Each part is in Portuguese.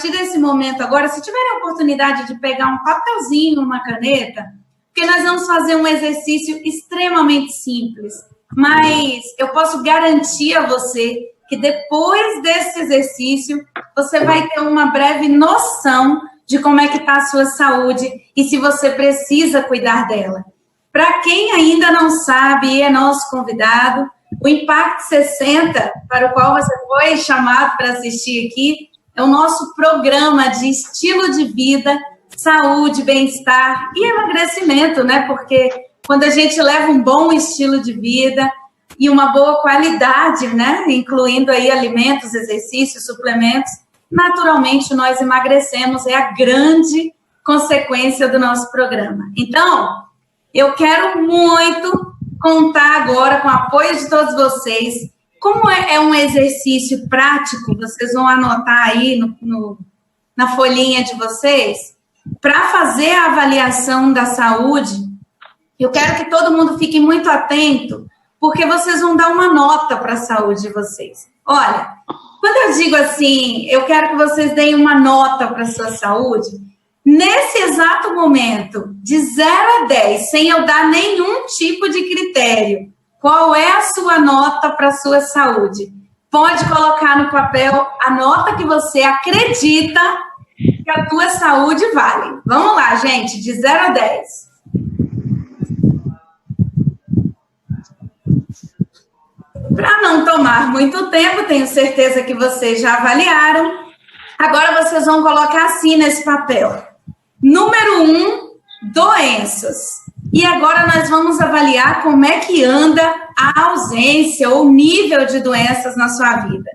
partir desse momento agora, se tiverem a oportunidade de pegar um papelzinho, uma caneta, porque nós vamos fazer um exercício extremamente simples, mas eu posso garantir a você que depois desse exercício, você vai ter uma breve noção de como é que está a sua saúde e se você precisa cuidar dela. Para quem ainda não sabe e é nosso convidado, o Impact 60, para o qual você foi chamado para assistir aqui, é o nosso programa de estilo de vida, saúde, bem-estar e emagrecimento, né? Porque quando a gente leva um bom estilo de vida e uma boa qualidade, né? Incluindo aí alimentos, exercícios, suplementos, naturalmente nós emagrecemos, é a grande consequência do nosso programa. Então, eu quero muito contar agora, com o apoio de todos vocês, como é um exercício prático, vocês vão anotar aí na folhinha de vocês, para fazer a avaliação da saúde. Eu quero que todo mundo fique muito atento, porque vocês vão dar uma nota para a saúde de vocês. Olha, quando eu digo assim, eu quero que vocês deem uma nota para a sua saúde, nesse exato momento, de 0 a 10, sem eu dar nenhum tipo de critério, qual é a sua nota para a sua saúde? Pode colocar no papel a nota que você acredita que a tua saúde vale. Vamos lá, gente, de 0 a 10. Para não tomar muito tempo, tenho certeza que vocês já avaliaram. Agora vocês vão colocar assim nesse papel. Número 1, doenças. E agora nós vamos avaliar como é que anda a ausência ou nível de doenças na sua vida.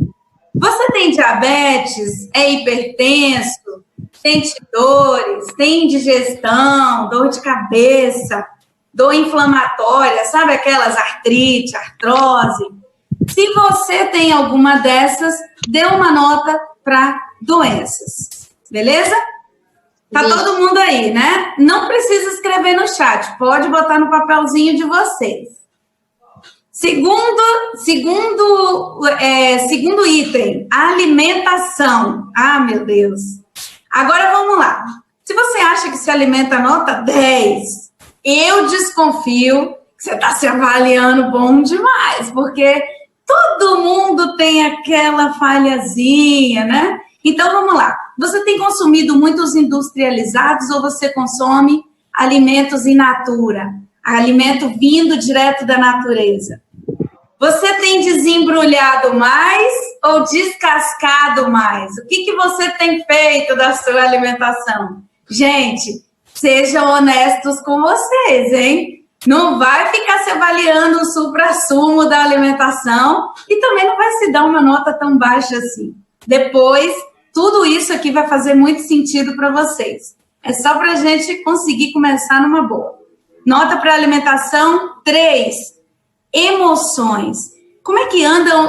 Você tem diabetes, é hipertenso, sente dores, tem indigestão, dor de cabeça, dor inflamatória, sabe aquelas artrite, artrose? Se você tem alguma dessas, dê uma nota para doenças, beleza? Tá todo mundo aí, né? Não precisa escrever no chat, pode botar no papelzinho de vocês. Segundo item, alimentação. Ah, meu Deus. Agora vamos lá. Se você acha que se alimenta nota 10, eu desconfio que você está se avaliando bom demais, porque todo mundo tem aquela falhazinha, né? Então, vamos lá. Você tem consumido muitos industrializados ou você consome alimentos in natura? Alimento vindo direto da natureza? Você tem desembrulhado mais ou descascado mais? O que você tem feito da sua alimentação? Gente, sejam honestos com vocês, hein? Não vai ficar se avaliando o suprassumo da alimentação e também não vai se dar uma nota tão baixa assim. Depois, tudo isso aqui vai fazer muito sentido para vocês. É só para a gente conseguir começar numa boa. Nota para alimentação, 3. Emoções. Como é que anda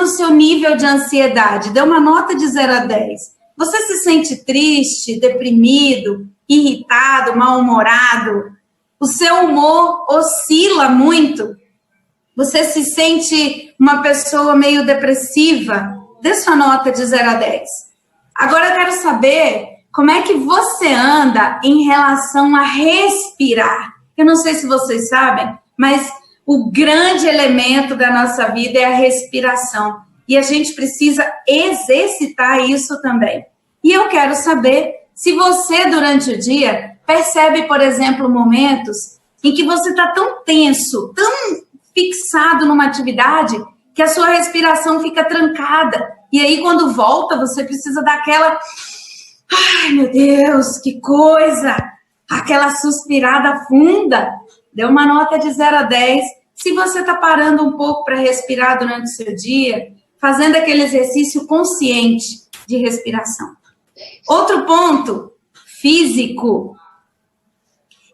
o seu nível de ansiedade? Dê uma nota de 0 a 10. Você se sente triste, deprimido, irritado, mal-humorado? O seu humor oscila muito? Você se sente uma pessoa meio depressiva? Dê sua nota de 0 a 10. Agora eu quero saber como é que você anda em relação a respirar. Eu não sei se vocês sabem, mas o grande elemento da nossa vida é a respiração. E a gente precisa exercitar isso também. E eu quero saber se você, durante o dia, percebe, por exemplo, momentos em que você está tão tenso, tão fixado numa atividade, que a sua respiração fica trancada. E aí, quando volta, você precisa daquela... Ai, meu Deus, que coisa! Aquela suspirada funda. Deu uma nota de 0 a 10. Se você está parando um pouco para respirar durante o seu dia, fazendo aquele exercício consciente de respiração. Outro ponto, físico.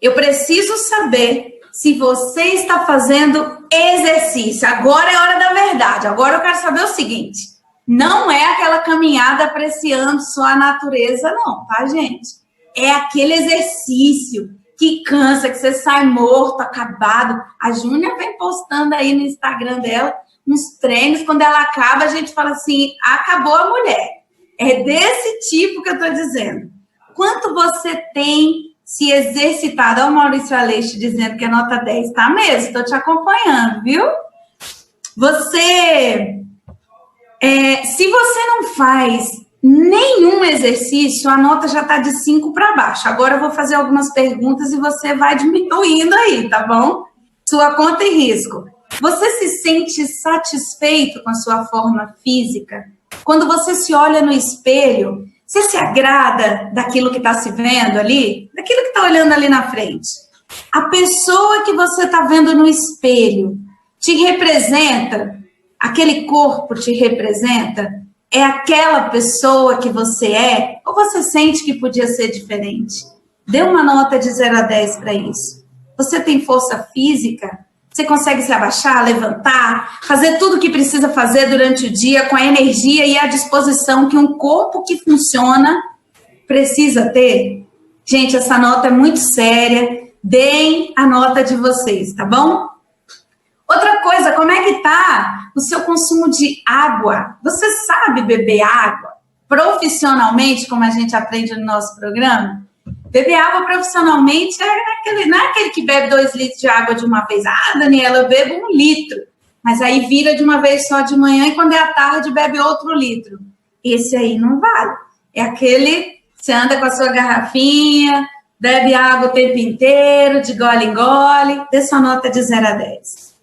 Eu preciso saber se você está fazendo exercício. Agora é a hora da verdade. Agora eu quero saber o seguinte. Não é aquela caminhada apreciando só a natureza, não, tá, gente? É aquele exercício que cansa, que você sai morto, acabado. A Júnia vem postando aí no Instagram dela uns treinos. Quando ela acaba, a gente fala assim, acabou a mulher. É desse tipo que eu estou dizendo. Quanto você tem se exercitado? Olha o Maurício Aleixo dizendo que a nota 10 está mesmo, estou te acompanhando, viu? Se você não faz nenhum exercício, a nota já está de 5 para baixo. Agora eu vou fazer algumas perguntas e você vai diminuindo aí, tá bom? Sua conta e risco. Você se sente satisfeito com a sua forma física? Quando você se olha no espelho, você se agrada daquilo que está se vendo ali? Daquilo que está olhando ali na frente? A pessoa que você está vendo no espelho te representa? Aquele corpo te representa? É aquela pessoa que você é? Ou você sente que podia ser diferente? Dê uma nota de 0 a 10 para isso. Você tem força física? Você consegue se abaixar, levantar, fazer tudo o que precisa fazer durante o dia com a energia e a disposição que um corpo que funciona precisa ter? Gente, essa nota é muito séria. Deem a nota de vocês, tá bom? Outra coisa, como é que tá o seu consumo de água? Você sabe beber água profissionalmente, como a gente aprende no nosso programa? Beber água profissionalmente não é aquele que bebe 2 litros de água de uma vez. Ah, Daniela, eu bebo 1 litro. Mas aí vira de uma vez só de manhã e quando é à tarde bebe outro litro. Esse aí não vale. É aquele, você anda com a sua garrafinha, bebe água o tempo inteiro, de gole em gole, dê sua nota de 0 a 10.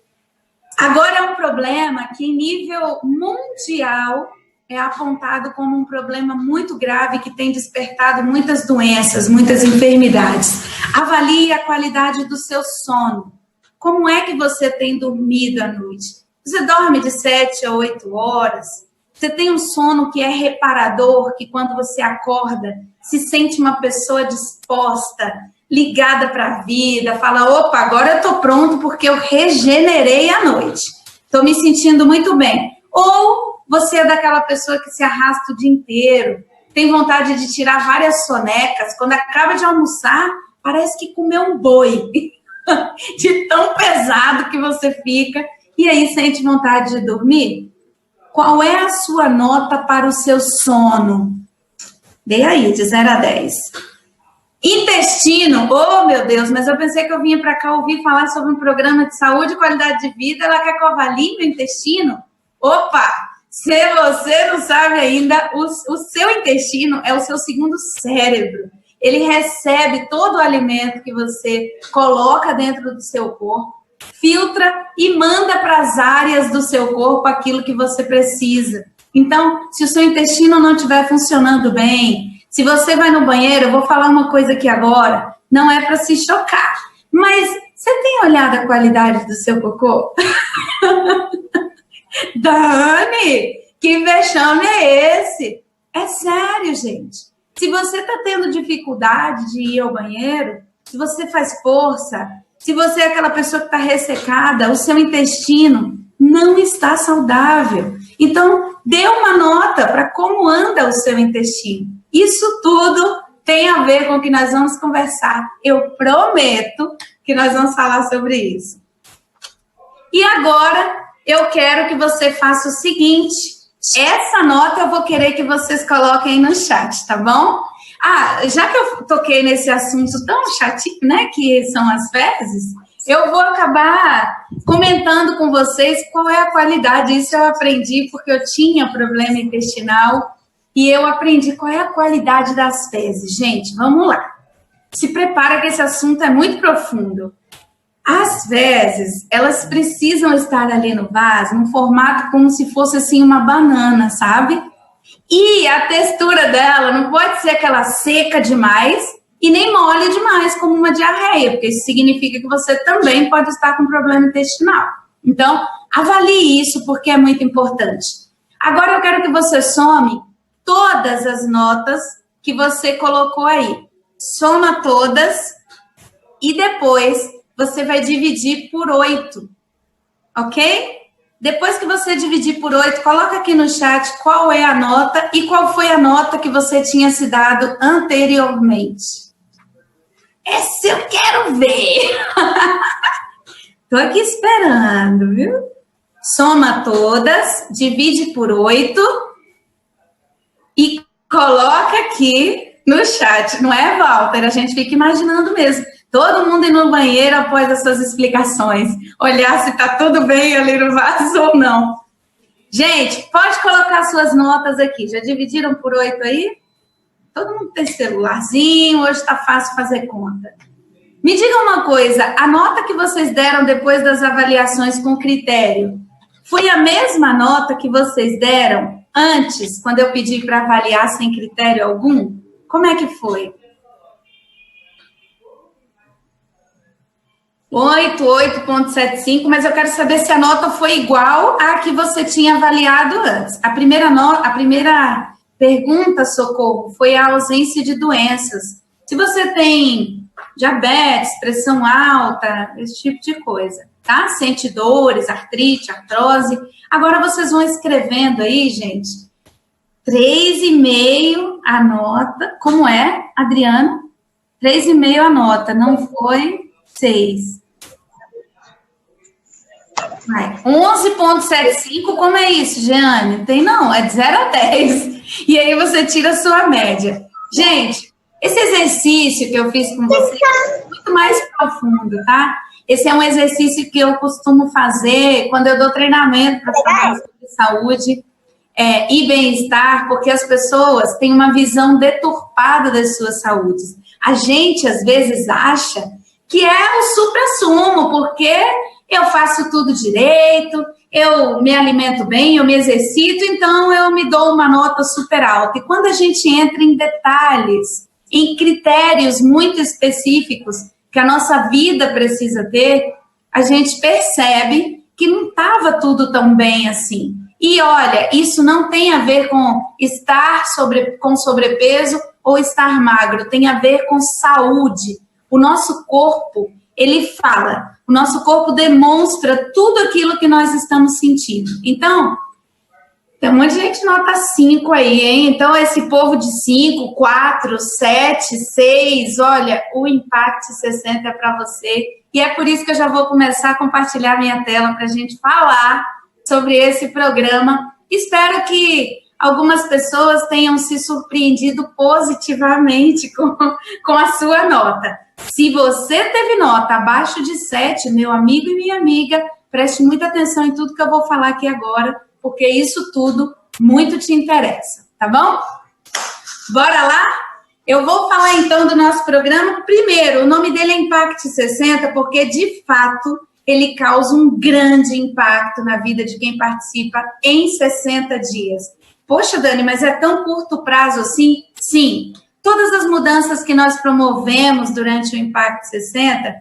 Agora é um problema que em nível mundial é apontado como um problema muito grave que tem despertado muitas doenças, muitas enfermidades. Avalie a qualidade do seu sono. Como é que você tem dormido à noite? Você dorme de 7 a 8 horas? Você tem um sono que é reparador, que quando você acorda, se sente uma pessoa disposta, ligada para a vida, fala, opa, agora eu estou pronto porque eu regenerei a noite. Estou me sentindo muito bem. Ou você é daquela pessoa que se arrasta o dia inteiro, tem vontade de tirar várias sonecas, quando acaba de almoçar, parece que comeu um boi, de tão pesado que você fica, e aí sente vontade de dormir? Qual é a sua nota para o seu sono? Dê aí, de 0 a 10. Intestino, oh meu Deus, mas eu pensei que eu vinha para cá ouvir falar sobre um programa de saúde e qualidade de vida, ela quer que eu avalie meu intestino? Opa, se você não sabe ainda, o seu intestino é o seu segundo cérebro. Ele recebe todo o alimento que você coloca dentro do seu corpo, filtra e manda para as áreas do seu corpo aquilo que você precisa. Então, se o seu intestino não estiver funcionando bem, se você vai no banheiro, eu vou falar uma coisa aqui agora, não é para se chocar, mas você tem olhado a qualidade do seu cocô? Dani, que vexame é esse? É sério, gente. Se você está tendo dificuldade de ir ao banheiro, se você faz força, se você é aquela pessoa que está ressecada, o seu intestino não está saudável. Então, dê uma nota para como anda o seu intestino. Isso tudo tem a ver com o que nós vamos conversar. Eu prometo que nós vamos falar sobre isso. E agora, eu quero que você faça o seguinte. Essa nota eu vou querer que vocês coloquem aí no chat, tá bom? Ah, já que eu toquei nesse assunto tão chatinho, né, que são as fezes, eu vou acabar comentando com vocês qual é a qualidade. Isso eu aprendi porque eu tinha problema intestinal e eu aprendi qual é a qualidade das fezes. Gente, vamos lá. Se prepara que esse assunto é muito profundo. As fezes, elas precisam estar ali no vaso, num formato como se fosse assim uma banana, sabe? E a textura dela não pode ser aquela seca demais e nem mole demais, como uma diarreia, porque isso significa que você também pode estar com problema intestinal. Então, avalie isso, porque é muito importante. Agora eu quero que você some todas as notas que você colocou aí. Soma todas e depois você vai dividir por 8, ok? Depois que você dividir por 8, coloca aqui no chat qual é a nota e qual foi a nota que você tinha se dado anteriormente. Essa eu quero ver! Tô aqui esperando, viu? Soma todas, divide por 8 E coloca aqui no chat, não é, Walter? A gente fica imaginando mesmo. Todo mundo ir no banheiro após as suas explicações. Olhar se está tudo bem ali no vaso ou não. Gente, pode colocar suas notas aqui. Já dividiram por 8 aí? Todo mundo tem celularzinho, hoje está fácil fazer conta. Me diga uma coisa, a nota que vocês deram depois das avaliações com critério, foi a mesma nota que vocês deram antes, quando eu pedi para avaliar sem critério algum? Como é que foi? 8, 8,75, mas eu quero saber se a nota foi igual à que você tinha avaliado antes. A primeira pergunta, Socorro, foi a ausência de doenças. Se você tem diabetes, pressão alta, esse tipo de coisa, tá? Sente dores, artrite, artrose. Agora vocês vão escrevendo aí, gente. 3,5 a nota. Como é, Adriana? 3,5 a nota, não foi 6. 11,75, como é isso, Jeane? Tem não, é de 0 a 10. E aí você tira a sua média. Gente, esse exercício que eu fiz com vocês é muito mais profundo, tá? Esse é um exercício que eu costumo fazer quando eu dou treinamento para falar sobre saúde e bem-estar, porque as pessoas têm uma visão deturpada das suas saúdes. A gente, às vezes, acha que é o supra-sumo, porque eu faço tudo direito, eu me alimento bem, eu me exercito, então eu me dou uma nota super alta. E quando a gente entra em detalhes, em critérios muito específicos que a nossa vida precisa ter, a gente percebe que não estava tudo tão bem assim. E olha, isso não tem a ver com estar com sobrepeso ou estar magro, tem a ver com saúde. O nosso corpo, ele fala, o nosso corpo demonstra tudo aquilo que nós estamos sentindo. Então, tem um monte de gente nota 5 aí, hein? Então, esse povo de 5, 4, 7, 6, olha, o Impact 60 é para você. E é por isso que eu já vou começar a compartilhar minha tela para a gente falar sobre esse programa. Espero que algumas pessoas tenham se surpreendido positivamente com a sua nota. Se você teve nota abaixo de 7, meu amigo e minha amiga, preste muita atenção em tudo que eu vou falar aqui agora, porque isso tudo muito te interessa, tá bom? Bora lá? Eu vou falar então do nosso programa. Primeiro, o nome dele é Impact 60, porque de fato ele causa um grande impacto na vida de quem participa em 60 dias. Poxa, Dani, mas é tão curto prazo assim? Sim. Todas as mudanças que nós promovemos durante o Impact 60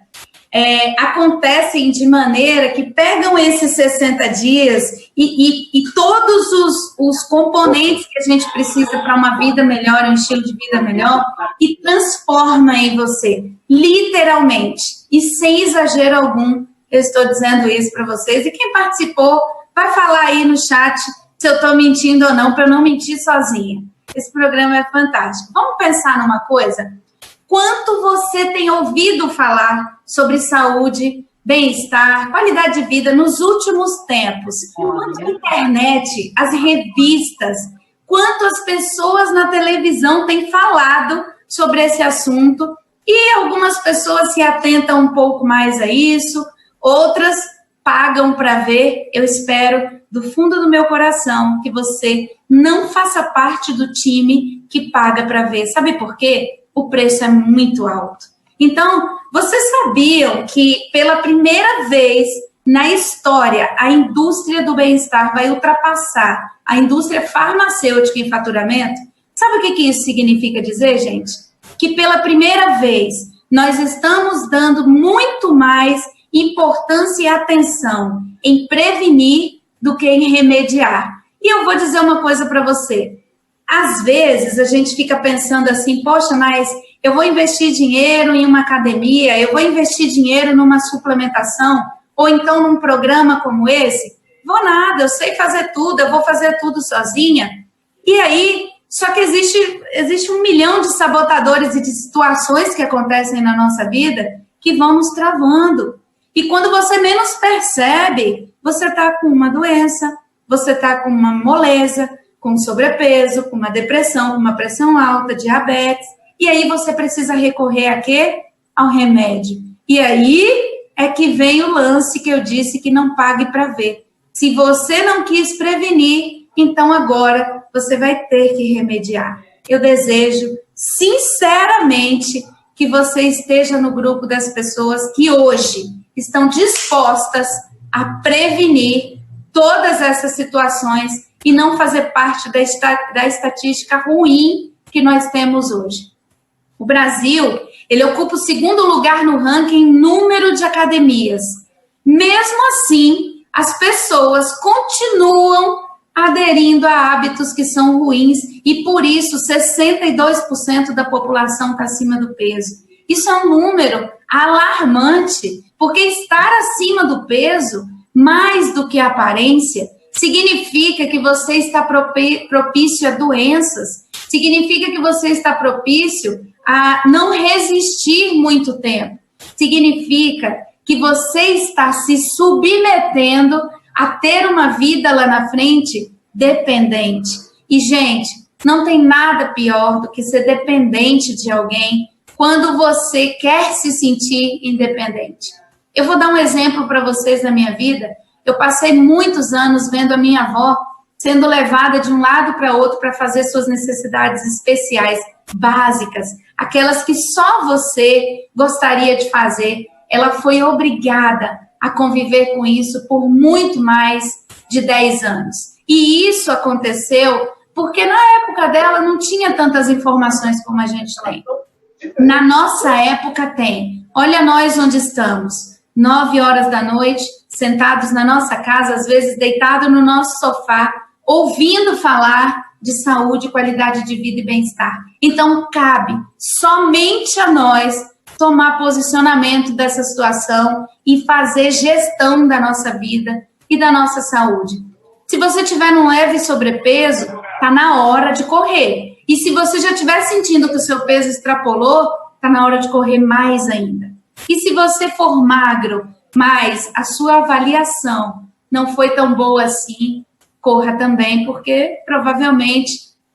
acontecem de maneira que pegam esses 60 dias e todos os componentes que a gente precisa para uma vida melhor, um estilo de vida melhor, e transforma em você, literalmente, e sem exagero algum, eu estou dizendo isso para vocês. E quem participou, vai falar aí no chat se eu estou mentindo ou não, para eu não mentir sozinha. Esse programa é fantástico. Vamos pensar numa coisa? Quanto você tem ouvido falar sobre saúde, bem-estar, qualidade de vida nos últimos tempos? Quanto a internet, as revistas, quanto as pessoas na televisão têm falado sobre esse assunto? E algumas pessoas se atentam um pouco mais a isso, outras pagam para ver. Eu espero do fundo do meu coração que você não faça parte do time que paga para ver. Sabe por quê? O preço é muito alto. Então, vocês sabiam que pela primeira vez na história a indústria do bem-estar vai ultrapassar a indústria farmacêutica em faturamento? Sabe o que isso significa dizer, gente? Que pela primeira vez nós estamos dando muito mais importância e atenção em prevenir do que em remediar. E eu vou dizer uma coisa para você. Às vezes a gente fica pensando assim, poxa, mas eu vou investir dinheiro em uma academia, eu vou investir dinheiro numa suplementação, ou então num programa como esse? Vou nada, eu sei fazer tudo, eu vou fazer tudo sozinha. E aí, só que existe 1 milhão de sabotadores e de situações que acontecem na nossa vida que vão nos travando. E quando você menos percebe, você está com uma doença, você está com uma moleza, com sobrepeso, com uma depressão, com uma pressão alta, diabetes. E aí você precisa recorrer a quê? Ao remédio. E aí é que vem o lance que eu disse que não pague para ver. Se você não quis prevenir, então agora você vai ter que remediar. Eu desejo, sinceramente, que você esteja no grupo das pessoas que hoje estão dispostas a prevenir todas essas situações e não fazer parte da estatística ruim que nós temos hoje. O Brasil, ele ocupa o segundo lugar no ranking em número de academias. Mesmo assim, as pessoas continuam aderindo a hábitos que são ruins e, por isso, 62% da população está acima do peso. Isso é um número alarmante, porque estar acima do peso, mais do que a aparência, significa que você está propício a doenças, significa que você está propício a não resistir muito tempo, significa que você está se submetendo a ter uma vida lá na frente dependente. E, gente, não tem nada pior do que ser dependente de alguém quando você quer se sentir independente. Eu vou dar um exemplo para vocês da minha vida. Eu passei muitos anos vendo a minha avó sendo levada de um lado para outro para fazer suas necessidades especiais, básicas, aquelas que só você gostaria de fazer. Ela foi obrigada a conviver com isso por muito mais de 10 anos. E isso aconteceu porque na época dela não tinha tantas informações como a gente tem. Na nossa época tem. Olha nós onde estamos. 9 horas da noite, sentados na nossa casa, às vezes deitados no nosso sofá, ouvindo falar de saúde, qualidade de vida e bem-estar. Então, cabe somente a nós tomar posicionamento dessa situação e fazer gestão da nossa vida e da nossa saúde. Se você tiver num leve sobrepeso, está na hora de correr. E se você já estiver sentindo que o seu peso extrapolou, está na hora de correr mais ainda. E se você for magro, mas a sua avaliação não foi tão boa assim, corra também, porque provavelmente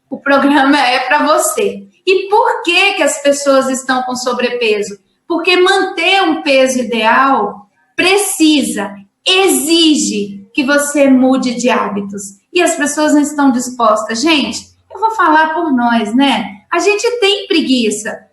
o programa é para você. E por que as pessoas estão com sobrepeso? Porque manter um peso ideal precisa, exige que você mude de hábitos. E as pessoas não estão dispostas. Gente, eu vou falar por nós, né? A gente tem preguiça.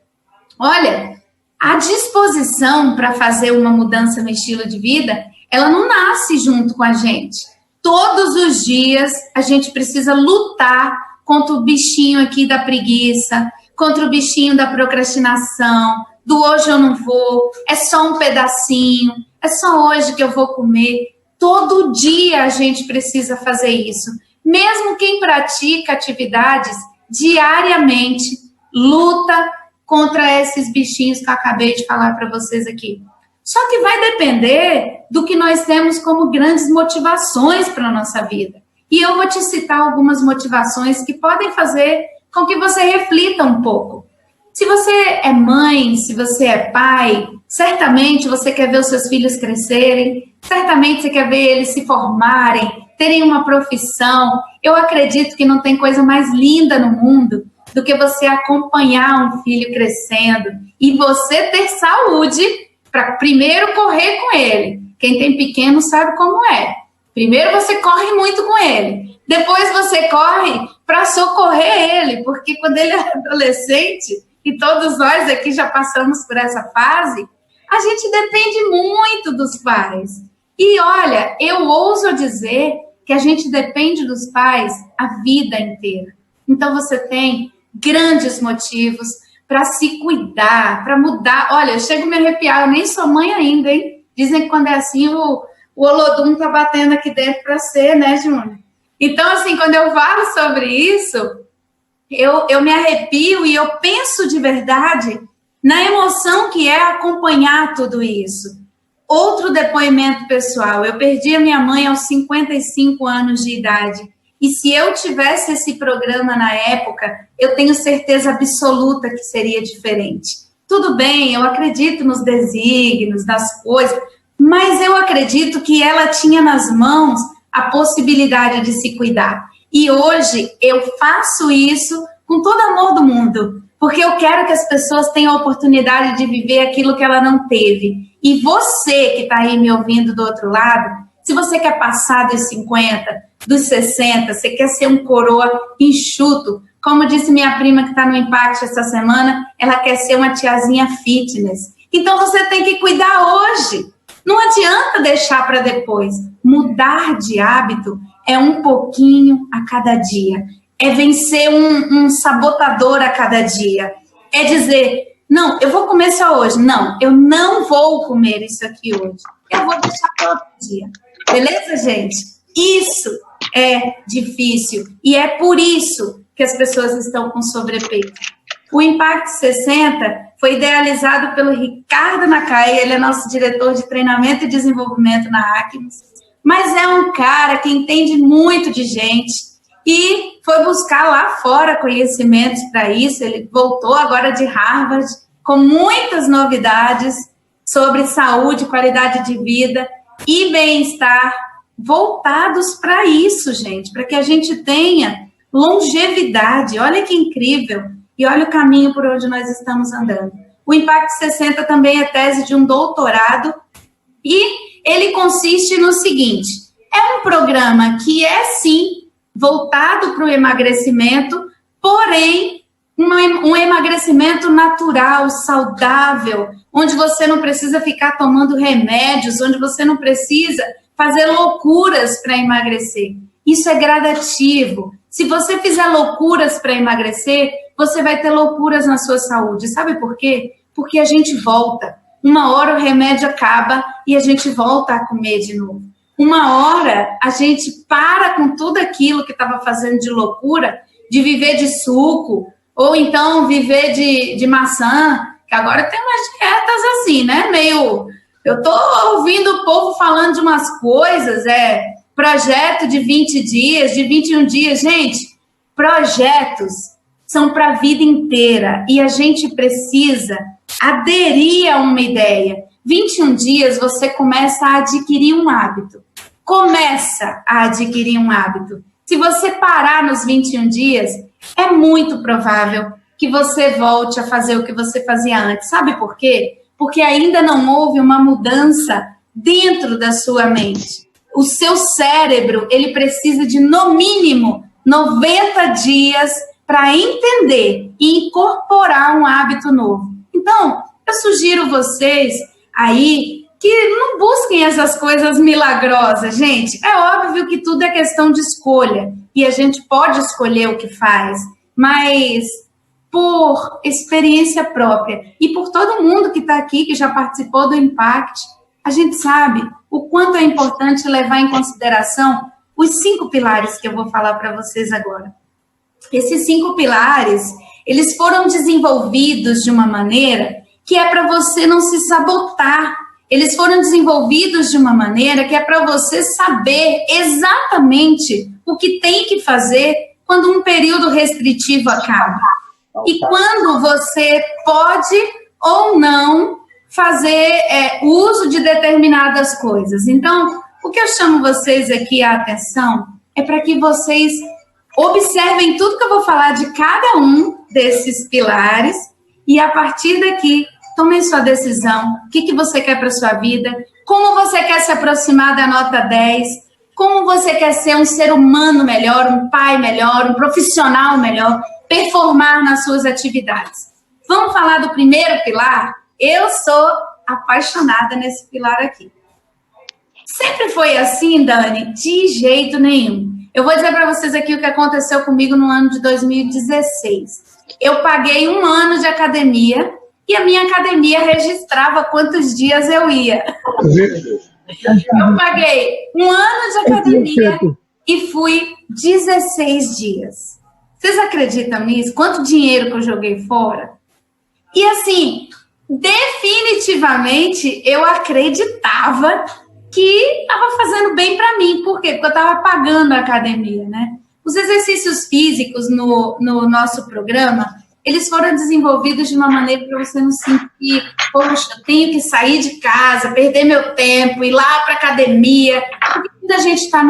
Olha, a disposição para fazer uma mudança no estilo de vida, ela não nasce junto com a gente. Todos os dias a gente precisa lutar contra o bichinho aqui da preguiça, contra o bichinho da procrastinação, do hoje eu não vou, é só um pedacinho, é só hoje que eu vou comer. Todo dia a gente precisa fazer isso. Mesmo quem pratica atividades diariamente, luta contra esses bichinhos que eu acabei de falar para vocês aqui. Só que vai depender do que nós temos como grandes motivações para a nossa vida. E eu vou te citar algumas motivações que podem fazer com que você reflita um pouco. Se você é mãe, se você é pai, certamente você quer ver os seus filhos crescerem, certamente você quer ver eles se formarem, terem uma profissão. Eu acredito que não tem coisa mais linda no mundo do que você acompanhar um filho crescendo e você ter saúde para primeiro correr com ele. Quem tem pequeno sabe como é. Primeiro você corre muito com ele, depois você corre para socorrer ele, porque quando ele é adolescente, e todos nós aqui já passamos por essa fase, a gente depende muito dos pais. E olha, eu ouso dizer que a gente depende dos pais a vida inteira. Então você tem grandes motivos para se cuidar, para mudar. Olha, eu chego a me arrepiar, eu nem sou mãe ainda, hein? Dizem que quando é assim, o Olodum tá batendo aqui dentro para ser, né, Júnior? Então, assim, quando eu falo sobre isso, eu me arrepio e eu penso de verdade na emoção que é acompanhar tudo isso. Outro depoimento pessoal, eu perdi a minha mãe aos 55 anos de idade. E se eu tivesse esse programa na época, eu tenho certeza absoluta que seria diferente. Tudo bem, eu acredito nos desígnios, das coisas, mas eu acredito que ela tinha nas mãos a possibilidade de se cuidar. E hoje eu faço isso com todo amor do mundo, porque eu quero que as pessoas tenham a oportunidade de viver aquilo que ela não teve. E você que está aí me ouvindo do outro lado, se você quer passar dos 50, dos 60, você quer ser um coroa enxuto, como disse minha prima que está no Impact essa semana, ela quer ser uma tiazinha fitness. Então você tem que cuidar hoje. Não adianta deixar para depois. Mudar de hábito é um pouquinho a cada dia. É vencer um sabotador a cada dia. É dizer, não, eu vou comer só hoje. Não, eu não vou comer isso aqui hoje. Eu vou deixar para outro dia. Beleza, gente? Isso é difícil. E é por isso que as pessoas estão com sobrepeso. O Impact 60 foi idealizado pelo Ricardo Nakai, ele é nosso diretor de treinamento e desenvolvimento na Acmes, mas é um cara que entende muito de gente e foi buscar lá fora conhecimentos para isso. Ele voltou agora de Harvard com muitas novidades sobre saúde, qualidade de vida e bem-estar voltados para isso, gente, para que a gente tenha longevidade. Olha que incrível! E olha o caminho por onde nós estamos andando. O Impact 60 também é tese de um doutorado e ele consiste no seguinte, é um programa que é, sim, voltado para o emagrecimento, porém, um emagrecimento natural, saudável, onde você não precisa ficar tomando remédios, onde você não precisa fazer loucuras para emagrecer. Isso é gradativo. Se você fizer loucuras para emagrecer, você vai ter loucuras na sua saúde. Sabe por quê? Porque a gente volta. Uma hora o remédio acaba e a gente volta a comer de novo. Uma hora a gente para com tudo aquilo que estava fazendo de loucura, de viver de suco, ou então viver de maçã, que agora tem umas dietas assim, né? Meio... Eu tô ouvindo o povo falando de umas coisas, projeto de 20 dias, de 21 dias. Gente, projetos são para a vida inteira e a gente precisa aderir a uma ideia. 21 dias você começa a adquirir um hábito. Começa a adquirir um hábito. Se você parar nos 21 dias, é muito provável que você volte a fazer o que você fazia antes. Sabe por quê? Porque ainda não houve uma mudança dentro da sua mente. O seu cérebro, ele precisa de, no mínimo, 90 dias para entender e incorporar um hábito novo. Então, eu sugiro vocês aí que não busquem essas coisas milagrosas, gente. É óbvio que tudo é questão de escolha e a gente pode escolher o que faz, mas por experiência própria e por todo mundo que está aqui, que já participou do Impact, a gente sabe o quanto é importante levar em consideração os 5 pilares que eu vou falar para vocês agora. Esses 5 pilares, eles foram desenvolvidos de uma maneira que é para você não se sabotar. Eles foram desenvolvidos de uma maneira que é para você saber exatamente o que tem que fazer quando um período restritivo acaba. E quando você pode ou não fazer uso de determinadas coisas. Então, o que eu chamo vocês aqui a atenção é para que vocês observem tudo que eu vou falar de cada um desses pilares e, a partir daqui, tomem sua decisão. O que você quer para a sua vida? Como você quer se aproximar da nota 10? Como você quer ser um ser humano melhor, um pai melhor, um profissional melhor, performar nas suas atividades? Vamos falar do primeiro pilar? Eu sou apaixonada nesse pilar aqui. Sempre foi assim, Dani? De jeito nenhum. Eu vou dizer para vocês aqui o que aconteceu comigo no ano de 2016. Eu paguei 1 ano de academia e a minha academia registrava quantos dias eu ia. Eu paguei 1 ano de academia e fui 16 dias. Vocês acreditam nisso? Quanto dinheiro que eu joguei fora? E assim, definitivamente eu acreditava que estava fazendo bem para mim. Por quê? Porque eu estava pagando a academia, né? Os exercícios físicos no nosso programa, eles foram desenvolvidos de uma maneira para você não sentir, poxa, eu tenho que sair de casa, perder meu tempo, ir lá para a academia. Porque quando a gente está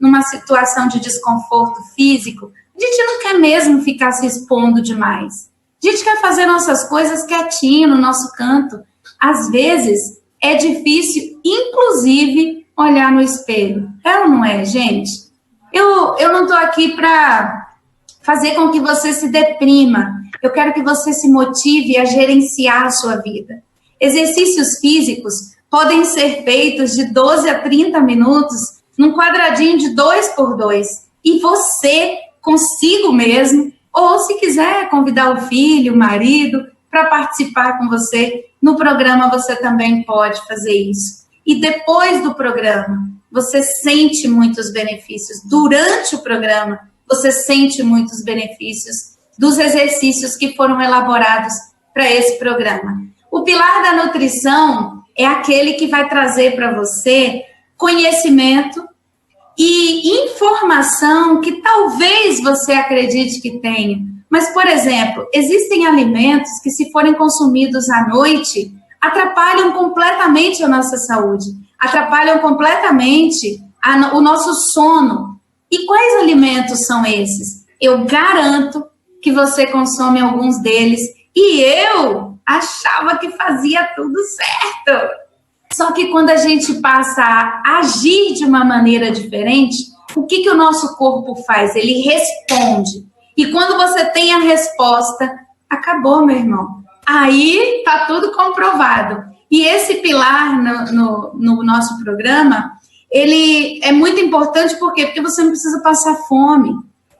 numa situação de desconforto físico, a gente não quer mesmo ficar se expondo demais. A gente quer fazer nossas coisas quietinho, no nosso canto. Às vezes, é difícil, inclusive, olhar no espelho. É ou não é, gente? Eu não estou aqui para fazer com que você se deprima. Eu quero que você se motive a gerenciar a sua vida. Exercícios físicos podem ser feitos de 12 a 30 minutos num quadradinho de 2x2. E você, consigo mesmo, ou se quiser convidar o filho, o marido, para participar com você no programa, você também pode fazer isso. E depois do programa, você sente muitos benefícios. Durante o programa, você sente muitos benefícios dos exercícios que foram elaborados para esse programa. O pilar da nutrição é aquele que vai trazer para você conhecimento e informação que talvez você acredite que tenha. Mas, por exemplo, existem alimentos que, se forem consumidos à noite, atrapalham completamente a nossa saúde, atrapalham completamente o nosso sono. E quais alimentos são esses? Eu garanto que você consome alguns deles e eu achava que fazia tudo certo. Só que quando a gente passa a agir de uma maneira diferente, o que o nosso corpo faz? Ele responde. E quando você tem a resposta, acabou, meu irmão. Aí tá tudo comprovado. E esse pilar no nosso programa, ele é muito importante, por quê? Porque você não precisa passar fome.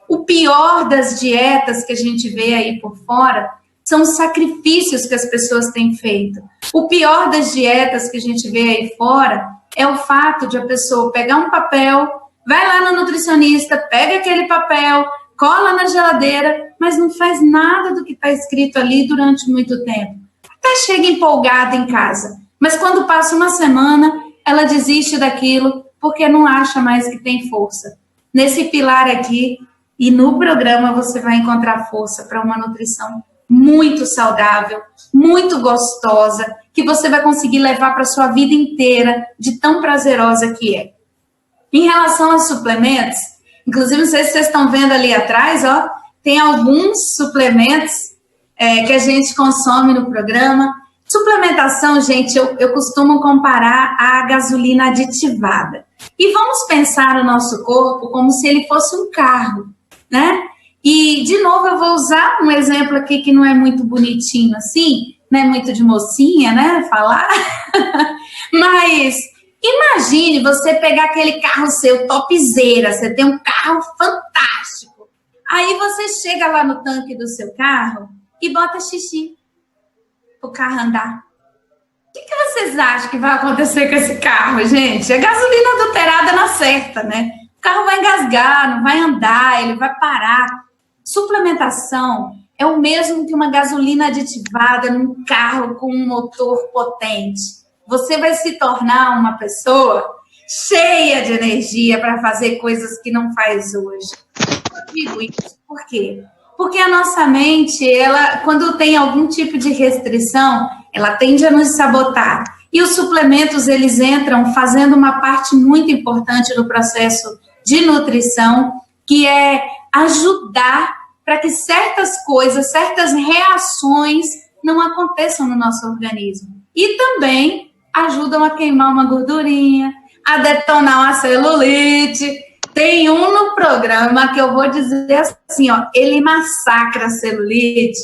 O pior das dietas que a gente vê aí por fora são os sacrifícios que as pessoas têm feito. O pior das dietas que a gente vê aí fora é o fato de a pessoa pegar um papel, vai lá no nutricionista, pega aquele papel, cola na geladeira, mas não faz nada do que está escrito ali durante muito tempo. Até chega empolgada em casa, mas quando passa uma semana, ela desiste daquilo porque não acha mais que tem força. Nesse pilar aqui e no programa você vai encontrar força para uma nutrição muito saudável, muito gostosa, que você vai conseguir levar para a sua vida inteira, de tão prazerosa que é. Em relação aos suplementos, inclusive, não sei se vocês estão vendo ali atrás, ó, tem alguns suplementos que a gente consome no programa. Suplementação, gente, eu costumo comparar à gasolina aditivada. E vamos pensar o nosso corpo como se ele fosse um carro, né? E, de novo, eu vou usar um exemplo aqui que não é muito bonitinho assim, não é muito de mocinha, né, falar. Mas imagine você pegar aquele carro seu, topzera, você tem um carro fantástico. Aí você chega lá no tanque do seu carro e bota xixi pro carro andar. O que vocês acham que vai acontecer com esse carro, gente? A gasolina adulterada não acerta, né? O carro vai engasgar, não vai andar, ele vai parar. Suplementação é o mesmo que uma gasolina aditivada num carro com um motor potente. Você vai se tornar uma pessoa cheia de energia para fazer coisas que não faz hoje. Eu digo isso por quê? Porque a nossa mente, ela, quando tem algum tipo de restrição, ela tende a nos sabotar. E os suplementos, eles entram fazendo uma parte muito importante do processo de nutrição, que é ajudar para que certas coisas, certas reações não aconteçam no nosso organismo. E também ajudam a queimar uma gordurinha, a detonar uma celulite. Tem um no programa que eu vou dizer assim, ó, ele massacra a celulite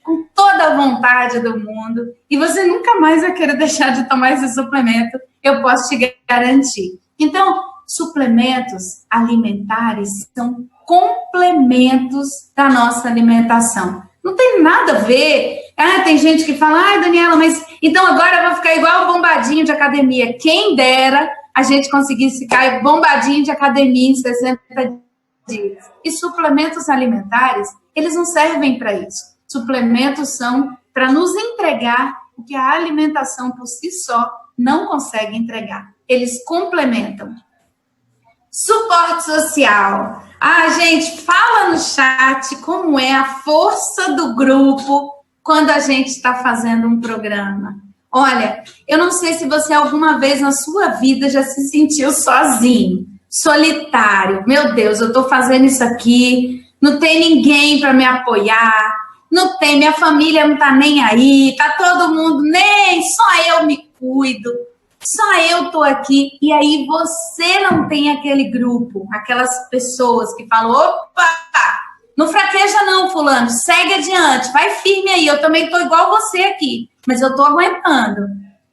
com toda a vontade do mundo e você nunca mais vai querer deixar de tomar esse suplemento, eu posso te garantir. Então, suplementos alimentares são complementos da nossa alimentação. Não tem nada a ver. Tem gente que fala, ai, Daniela, mas então agora eu vou ficar igual o bombadinho de academia. Quem dera a gente conseguisse ficar bombadinho de academia em 60 dias. E suplementos alimentares, eles não servem para isso. Suplementos são para nos entregar o que a alimentação por si só não consegue entregar. Eles complementam. Suporte social. Gente, fala no chat como é a força do grupo quando a gente está fazendo um programa. Olha, eu não sei se você alguma vez na sua vida já se sentiu sozinho. solitário. Meu Deus, eu estou fazendo isso aqui, não tem ninguém para me apoiar, não tem, minha família não está nem aí, tá todo mundo, nem, só eu me cuido, só eu estou aqui. E aí você não tem aquele grupo, aquelas pessoas que falam, opa, não fraqueja não, fulano, segue adiante, vai firme aí, eu também estou igual você aqui, mas eu estou aguentando.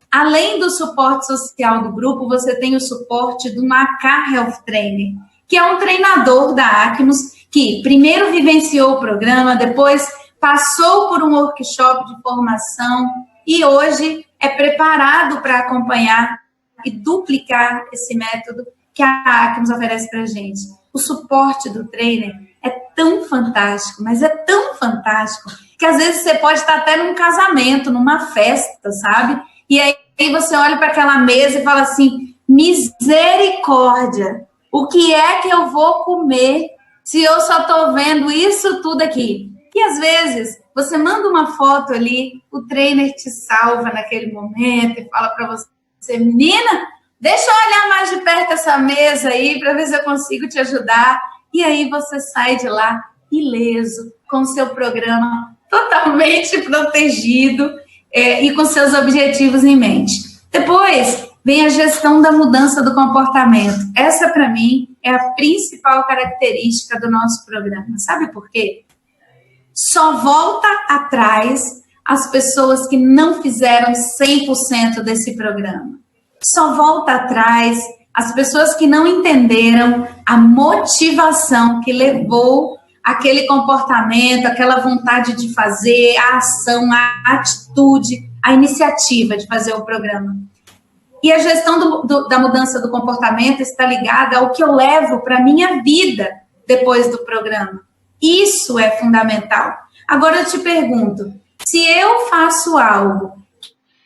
Além do suporte social do grupo, você tem o suporte do Macar Health Trainer, que é um treinador da Acmus, que primeiro vivenciou o programa, depois passou por um workshop de formação e hoje é preparado para acompanhar e duplicar esse método que a Acmus oferece para a gente. O suporte do trainer é tão fantástico, mas é tão fantástico, que às vezes você pode estar até num casamento, numa festa, sabe? E aí você olha para aquela mesa e fala assim, misericórdia, o que é que eu vou comer se eu só estou vendo isso tudo aqui? E às vezes você manda uma foto ali, o trainer te salva naquele momento e fala para você, menina, deixa eu olhar mais de perto essa mesa aí para ver se eu consigo te ajudar. E aí você sai de lá ileso, com o seu programa totalmente protegido e com seus objetivos em mente. Depois vem a gestão da mudança do comportamento. Essa, para mim, é a principal característica do nosso programa. Sabe por quê? Só volta atrás as pessoas que não fizeram 100% desse programa. Só volta atrás as pessoas que não entenderam a motivação que levou aquele comportamento, aquela vontade de fazer, a ação, a atitude, a iniciativa de fazer o programa. E a gestão da mudança do comportamento está ligada ao que eu levo para a minha vida depois do programa. Isso é fundamental. Agora eu te pergunto, se eu faço algo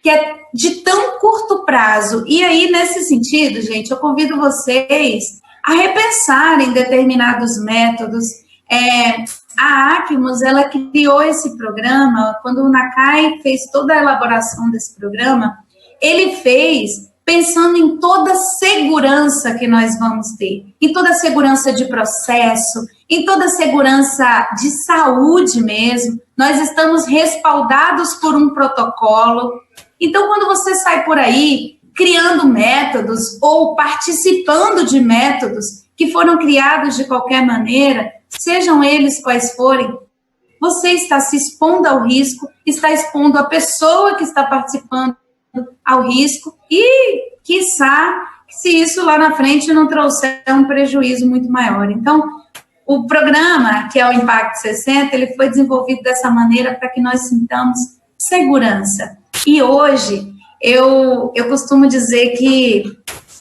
que é de tão curto prazo, e aí nesse sentido, gente, eu convido vocês a repensarem determinados métodos. A Acmus, ela criou esse programa, quando o Nakai fez toda a elaboração desse programa, ele fez pensando em toda a segurança que nós vamos ter, em toda a segurança de processo, em toda a segurança de saúde mesmo. Nós estamos respaldados por um protocolo. Então, quando você sai por aí criando métodos ou participando de métodos que foram criados de qualquer maneira, sejam eles quais forem, você está se expondo ao risco, está expondo a pessoa que está participando ao risco e, quiçá, se isso lá na frente não trouxer um prejuízo muito maior. Então, o programa, que é o Impact 60, ele foi desenvolvido dessa maneira para que nós sintamos segurança. E hoje, eu costumo dizer que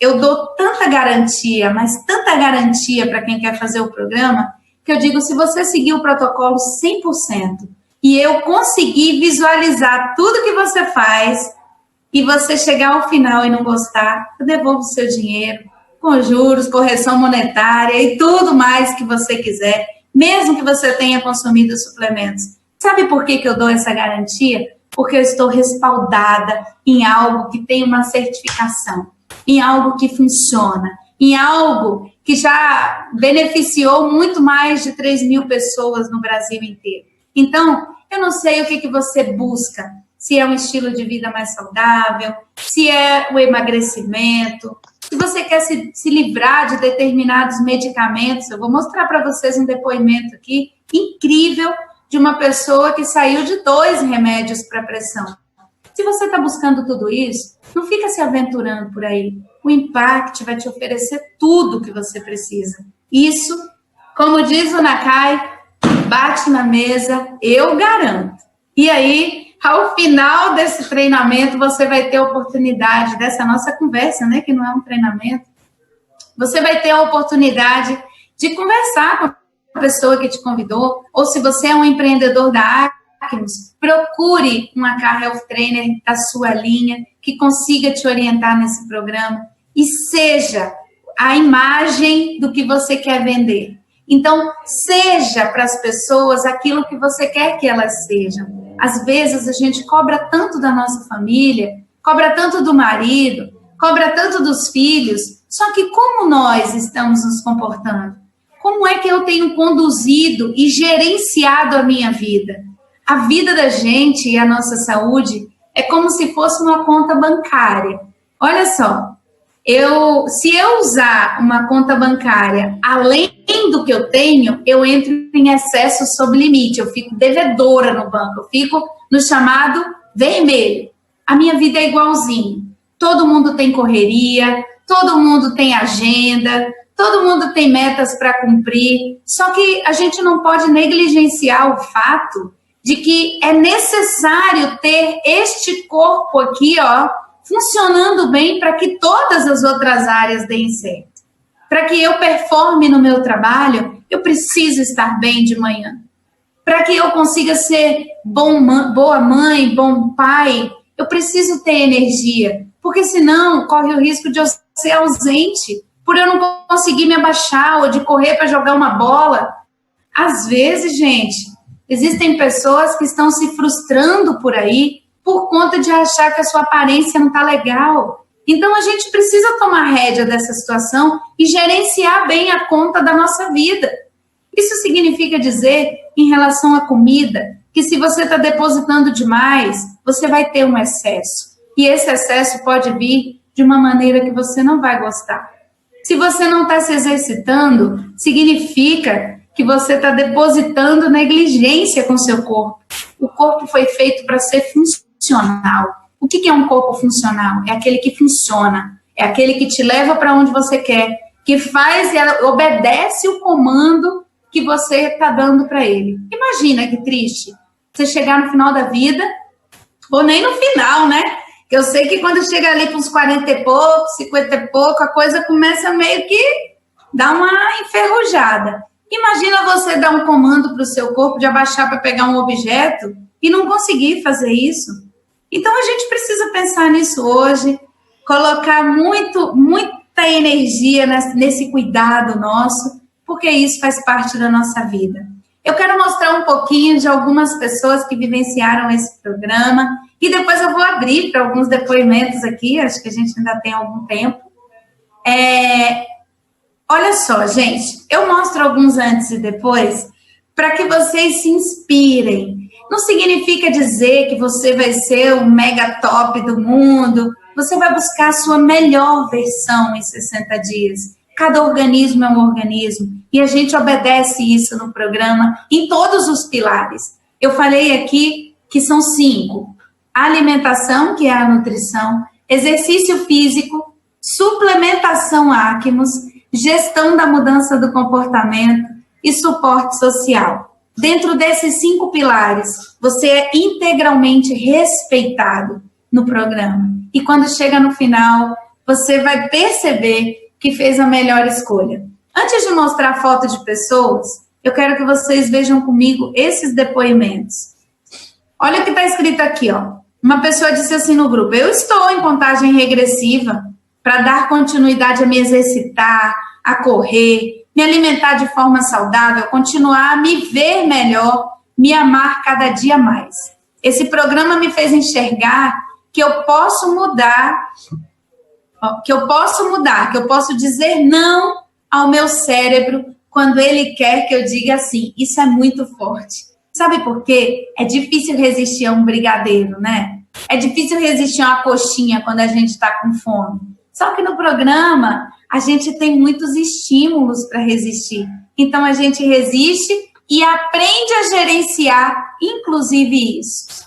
eu dou tanta garantia, mas tanta garantia para quem quer fazer o programa, que eu digo, se você seguir o protocolo 100% e eu conseguir visualizar tudo que você faz e você chegar ao final e não gostar, eu devolvo o seu dinheiro com juros, correção monetária e tudo mais que você quiser, mesmo que você tenha consumido suplementos. Sabe por que eu dou essa garantia? Porque eu estou respaldada em algo que tem uma certificação, em algo que funciona, em algo que já beneficiou muito mais de 3.000 pessoas no Brasil inteiro. Então, eu não sei o que você busca, se é um estilo de vida mais saudável, se é o emagrecimento, se você quer se livrar de determinados medicamentos. Eu vou mostrar para vocês um depoimento aqui incrível de uma pessoa que saiu de 2 remédios para pressão. Se você está buscando tudo isso, não fica se aventurando por aí. O Impact vai te oferecer tudo o que você precisa. Isso, como diz o Nakai, bate na mesa, eu garanto. E aí, ao final desse treinamento, você vai ter a oportunidade dessa nossa conversa, né, que não é um treinamento, você vai ter a oportunidade de conversar com a pessoa que te convidou, ou se você é um empreendedor da Acmus, procure um Macar Health Trainer da sua linha, que consiga te orientar nesse programa e seja a imagem do que você quer vender. Então, seja para as pessoas aquilo que você quer que elas sejam. Às vezes, a gente cobra tanto da nossa família, cobra tanto do marido, cobra tanto dos filhos, Só que como nós estamos nos comportando? Como é que eu tenho conduzido e gerenciado a minha vida? A vida da gente e a nossa saúde é como se fosse uma conta bancária. Olha só, se eu usar uma conta bancária além do que eu tenho, eu entro em excesso sob limite, eu fico devedora no banco, eu fico no chamado vermelho. A minha vida é igualzinho. Todo mundo tem correria, todo mundo tem agenda, todo mundo tem metas para cumprir, só que a gente não pode negligenciar o fato de que é necessário ter este corpo aqui, ó, funcionando bem para que todas as outras áreas deem certo. Para que eu performe no meu trabalho, eu preciso estar bem de manhã. Para que eu consiga ser boa mãe, bom pai, eu preciso ter energia, porque senão corre o risco de eu ser ausente, por eu não conseguir me abaixar ou de correr para jogar uma bola. Às vezes, gente, existem pessoas que estão se frustrando por aí por conta de achar que a sua aparência não está legal. Então, a gente precisa tomar rédea dessa situação e gerenciar bem a conta da nossa vida. Isso significa dizer, em relação à comida, que se você está depositando demais, você vai ter um excesso. E esse excesso pode vir de uma maneira que você não vai gostar. Se você não está se exercitando, significa que você está depositando negligência com o seu corpo. O corpo foi feito para ser funcional. O que é um corpo funcional? É aquele que funciona, é aquele que te leva para onde você quer, que faz e obedece o comando que você está dando para ele. Imagina que triste você chegar no final da vida, ou nem no final, né? Eu sei que quando chega ali para uns 40 e pouco, 50 e pouco, a coisa começa meio que dar uma enferrujada. Imagina você dar um comando para o seu corpo de abaixar para pegar um objeto e não conseguir fazer isso. Então, a gente precisa pensar nisso hoje, colocar muita energia nesse cuidado nosso, porque isso faz parte da nossa vida. Eu quero mostrar um pouquinho de algumas pessoas que vivenciaram esse programa e depois eu vou abrir para alguns depoimentos aqui, acho que a gente ainda tem algum tempo. Olha só, gente, eu mostro alguns antes e depois para que vocês se inspirem. Não significa dizer que você vai ser o mega top do mundo. Você vai buscar a sua melhor versão em 60 dias. Cada organismo é um organismo. E a gente obedece isso no programa, em todos os pilares. Eu falei aqui que são 5. A alimentação, que é a nutrição. Exercício físico. Suplementação Acmos. Gestão da mudança do comportamento. E suporte social. Dentro desses 5 pilares, você é integralmente respeitado no programa. E quando chega no final, você vai perceber que fez a melhor escolha. Antes de mostrar a foto de pessoas, eu quero que vocês vejam comigo esses depoimentos. Olha o que está escrito aqui, ó. Uma pessoa disse assim no grupo: eu estou em contagem regressiva para dar continuidade a me exercitar, a correr, me alimentar de forma saudável, continuar a me ver melhor, me amar cada dia mais. Esse programa me fez enxergar que eu posso mudar, que eu posso dizer não ao meu cérebro quando ele quer que eu diga sim. Isso é muito forte. Sabe por quê? É difícil resistir a um brigadeiro, né? É difícil resistir a uma coxinha quando a gente está com fome. Só que no programa a gente tem muitos estímulos para resistir. Então, a gente resiste e aprende a gerenciar, inclusive, isso.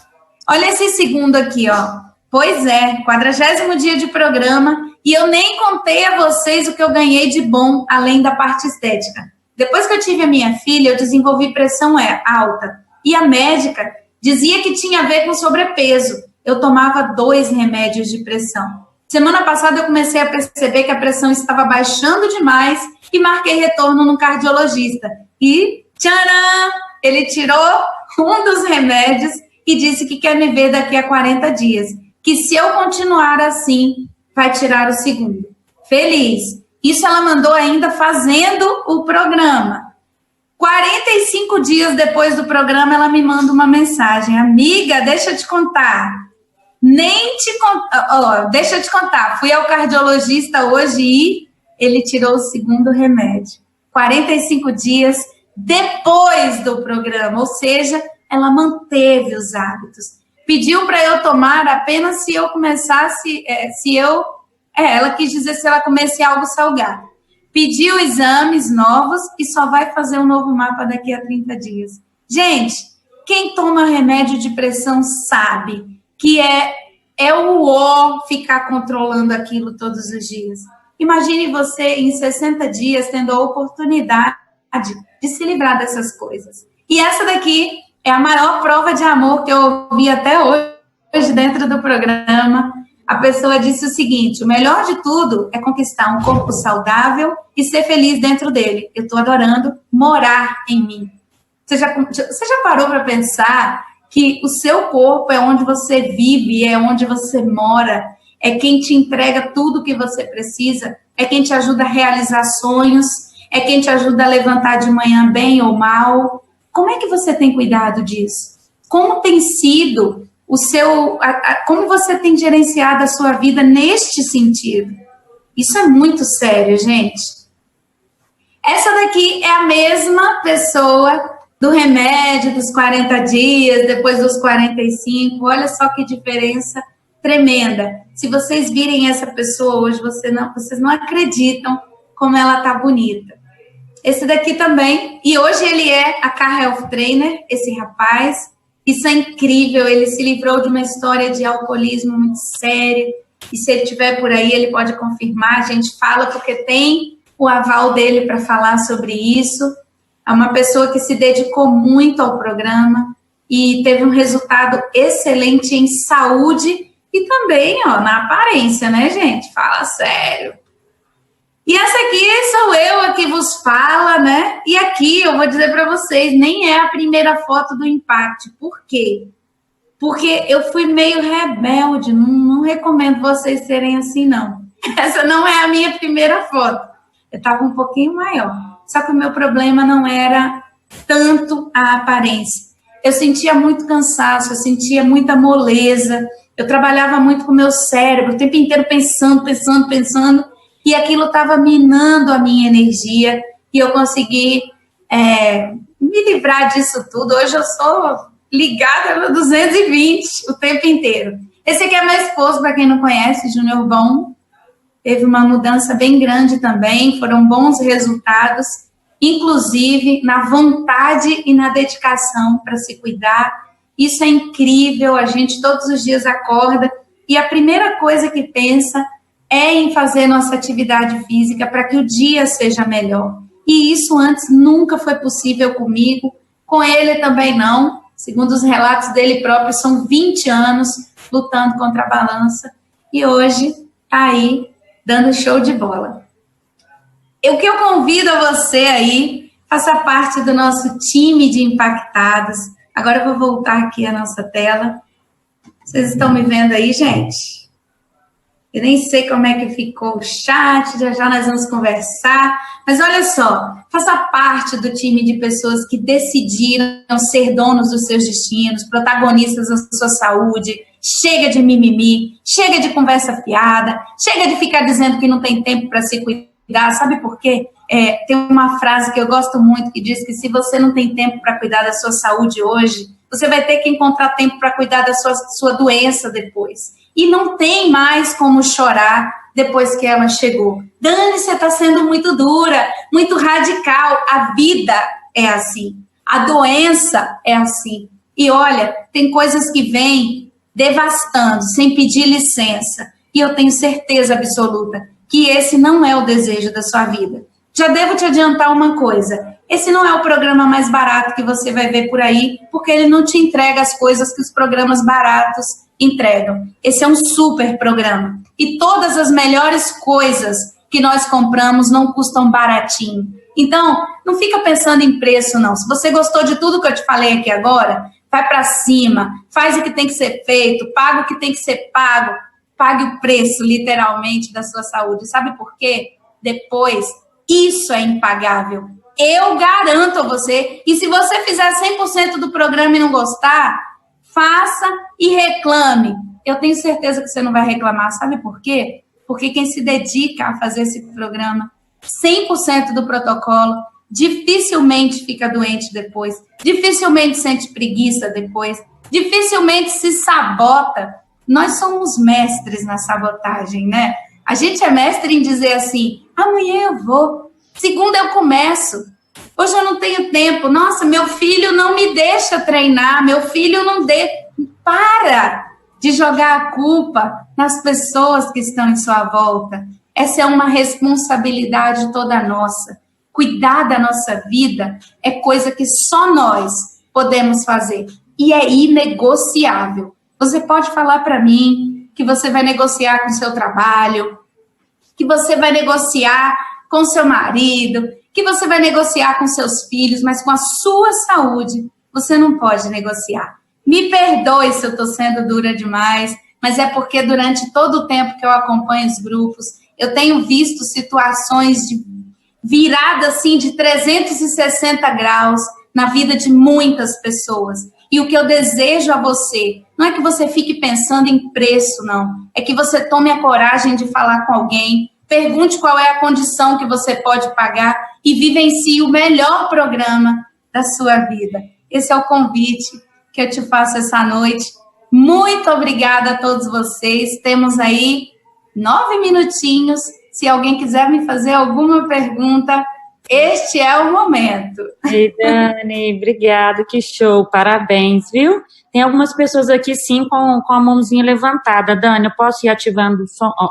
Olha esse segundo aqui, ó. Pois é, 40º dia de programa e eu nem contei a vocês o que eu ganhei de bom, além da parte estética. Depois que eu tive a minha filha, eu desenvolvi pressão alta. E a médica dizia que tinha a ver com sobrepeso. Eu tomava 2 remédios de pressão. Semana passada eu comecei a perceber que a pressão estava baixando demais e marquei retorno no cardiologista. E, tcharam! Ele tirou um dos remédios e disse que quer me ver daqui a 40 dias. Que se eu continuar assim, vai tirar o segundo. Feliz. Isso ela mandou ainda fazendo o programa. 45 dias depois do programa, ela me manda uma mensagem. Amiga, deixa eu te contar. Deixa eu te contar, fui ao cardiologista hoje e ele tirou o segundo remédio. 45 dias depois do programa, ou seja, ela manteve os hábitos. Pediu para eu tomar apenas se eu começasse, ela quis dizer se ela comesse algo salgado. Pediu exames novos e só vai fazer um novo mapa daqui a 30 dias. Gente, quem toma remédio de pressão sabe que é o ficar controlando aquilo todos os dias. Imagine você em 60 dias tendo a oportunidade de se livrar dessas coisas. E essa daqui é a maior prova de amor que eu ouvi até hoje dentro do programa. A pessoa disse o seguinte: o melhor de tudo é conquistar um corpo saudável e ser feliz dentro dele. Eu estou adorando morar em mim. Você já parou para pensar que o seu corpo é onde você vive, é onde você mora, é quem te entrega tudo o que você precisa, é quem te ajuda a realizar sonhos, é quem te ajuda a levantar de manhã bem ou mal? Como é que você tem cuidado disso? Como tem sido como você tem gerenciado a sua vida neste sentido? Isso é muito sério, gente. Essa daqui é a mesma pessoa do remédio dos 40 dias, depois dos 45. Olha só que diferença tremenda. Se vocês virem essa pessoa hoje, vocês não acreditam como ela tá bonita. Esse daqui também, e hoje ele é a Car Health Trainer, esse rapaz. Isso é incrível, ele se livrou de uma história de alcoolismo muito séria, e se ele estiver por aí, ele pode confirmar, a gente fala porque tem o aval dele para falar sobre isso. É uma pessoa que se dedicou muito ao programa e teve um resultado excelente em saúde e também, na aparência, né, gente? Fala sério. E essa aqui sou eu a que vos fala, né? E aqui eu vou dizer para vocês, nem é a primeira foto do Impact. Por quê? Porque eu fui meio rebelde, não recomendo vocês serem assim, não. Essa não é a minha primeira foto. Eu estava um pouquinho maior. Só que o meu problema não era tanto a aparência. Eu sentia muito cansaço, eu sentia muita moleza. Eu trabalhava muito com o meu cérebro, o tempo inteiro pensando. E aquilo estava minando a minha energia e eu consegui me livrar disso tudo. Hoje eu sou ligada no 220 o tempo inteiro. Esse aqui é meu esposo, para quem não conhece, Júnior Bom. Teve uma mudança bem grande também, foram bons resultados, inclusive na vontade e na dedicação para se cuidar. Isso é incrível, a gente todos os dias acorda e a primeira coisa que pensa é em fazer nossa atividade física para que o dia seja melhor. E isso antes nunca foi possível comigo, com ele também não. Segundo os relatos dele próprio, são 20 anos lutando contra a balança e hoje está aí dando show de bola. O que eu convido a você aí, faça parte do nosso time de impactados. Agora eu vou voltar aqui à nossa tela. Vocês estão me vendo aí, gente? Eu nem sei como é que ficou o chat, já nós vamos conversar. Mas olha só, faça parte do time de pessoas que decidiram ser donos dos seus destinos, protagonistas da sua saúde. Chega de mimimi, chega de conversa fiada, chega de ficar dizendo que não tem tempo para se cuidar. Sabe por quê? Tem uma frase que eu gosto muito que diz que se você não tem tempo para cuidar da sua saúde hoje, você vai ter que encontrar tempo para cuidar da sua doença depois. E não tem mais como chorar depois que ela chegou. Dani, você está sendo muito dura, muito radical. A vida é assim. A doença é assim. E olha, tem coisas que vêm devastando, sem pedir licença. E eu tenho certeza absoluta que esse não é o desejo da sua vida. Já devo te adiantar uma coisa. Esse não é o programa mais barato que você vai ver por aí, porque ele não te entrega as coisas que os programas baratos entregam. Esse é um super programa. E todas as melhores coisas que nós compramos não custam baratinho. Então, não fica pensando em preço, não. Se você gostou de tudo que eu te falei aqui agora, vai para cima, faz o que tem que ser feito, paga o que tem que ser pago, pague o preço, literalmente, da sua saúde. Sabe por quê? Depois, isso é impagável. Eu garanto a você. E se você fizer 100% do programa e não gostar, faça e reclame. Eu tenho certeza que você não vai reclamar. Sabe por quê? porque quem se dedica a fazer esse programa 100% do protocolo, dificilmente fica doente depois, dificilmente sente preguiça depois, dificilmente se sabota. Nós somos mestres na sabotagem, né? A gente é mestre em dizer assim, amanhã eu vou, segunda eu começo, hoje eu não tenho tempo, nossa, meu filho não me deixa treinar, meu filho não deixa... Para de jogar a culpa nas pessoas que estão em sua volta. Essa é uma responsabilidade toda nossa. Cuidar da nossa vida é coisa que só nós podemos fazer e é inegociável. Você pode falar para mim que você vai negociar com o seu trabalho, que você vai negociar com seu marido, que você vai negociar com seus filhos, mas com a sua saúde você não pode negociar. Me perdoe se eu estou sendo dura demais, mas é porque durante todo o tempo que eu acompanho os grupos, eu tenho visto situações de virada assim de 360 graus na vida de muitas pessoas. E o que eu desejo a você, não é que você fique pensando em preço, não. É que você tome a coragem de falar com alguém, pergunte qual é a condição que você pode pagar e vivencie o melhor programa da sua vida. Esse é o convite que eu te faço essa noite. Muito obrigada a todos vocês. Temos aí 9 minutinhos. Se alguém quiser me fazer alguma pergunta, este é o momento. Ei, Dani, obrigada, que show, parabéns, viu? Tem algumas pessoas aqui, sim, com a mãozinha levantada. Dani, eu posso ir ativando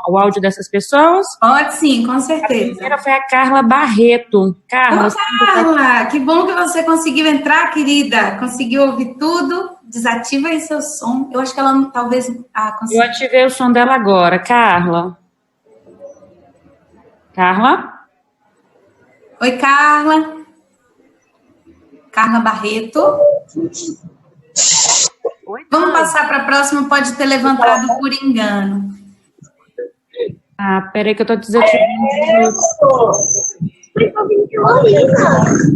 o áudio dessas pessoas? Pode sim, com certeza. A primeira foi a Carla Barreto. Carla, Carla, que bom que você conseguiu entrar, querida. Conseguiu ouvir tudo. Desativa aí seu som. Eu acho que ela talvez... Eu ativei o som dela agora. Carla? Carla? Oi, Carla. Carla Barreto. Oi, vamos passar para a próxima, pode ter levantado por engano. Peraí que eu estou desativando.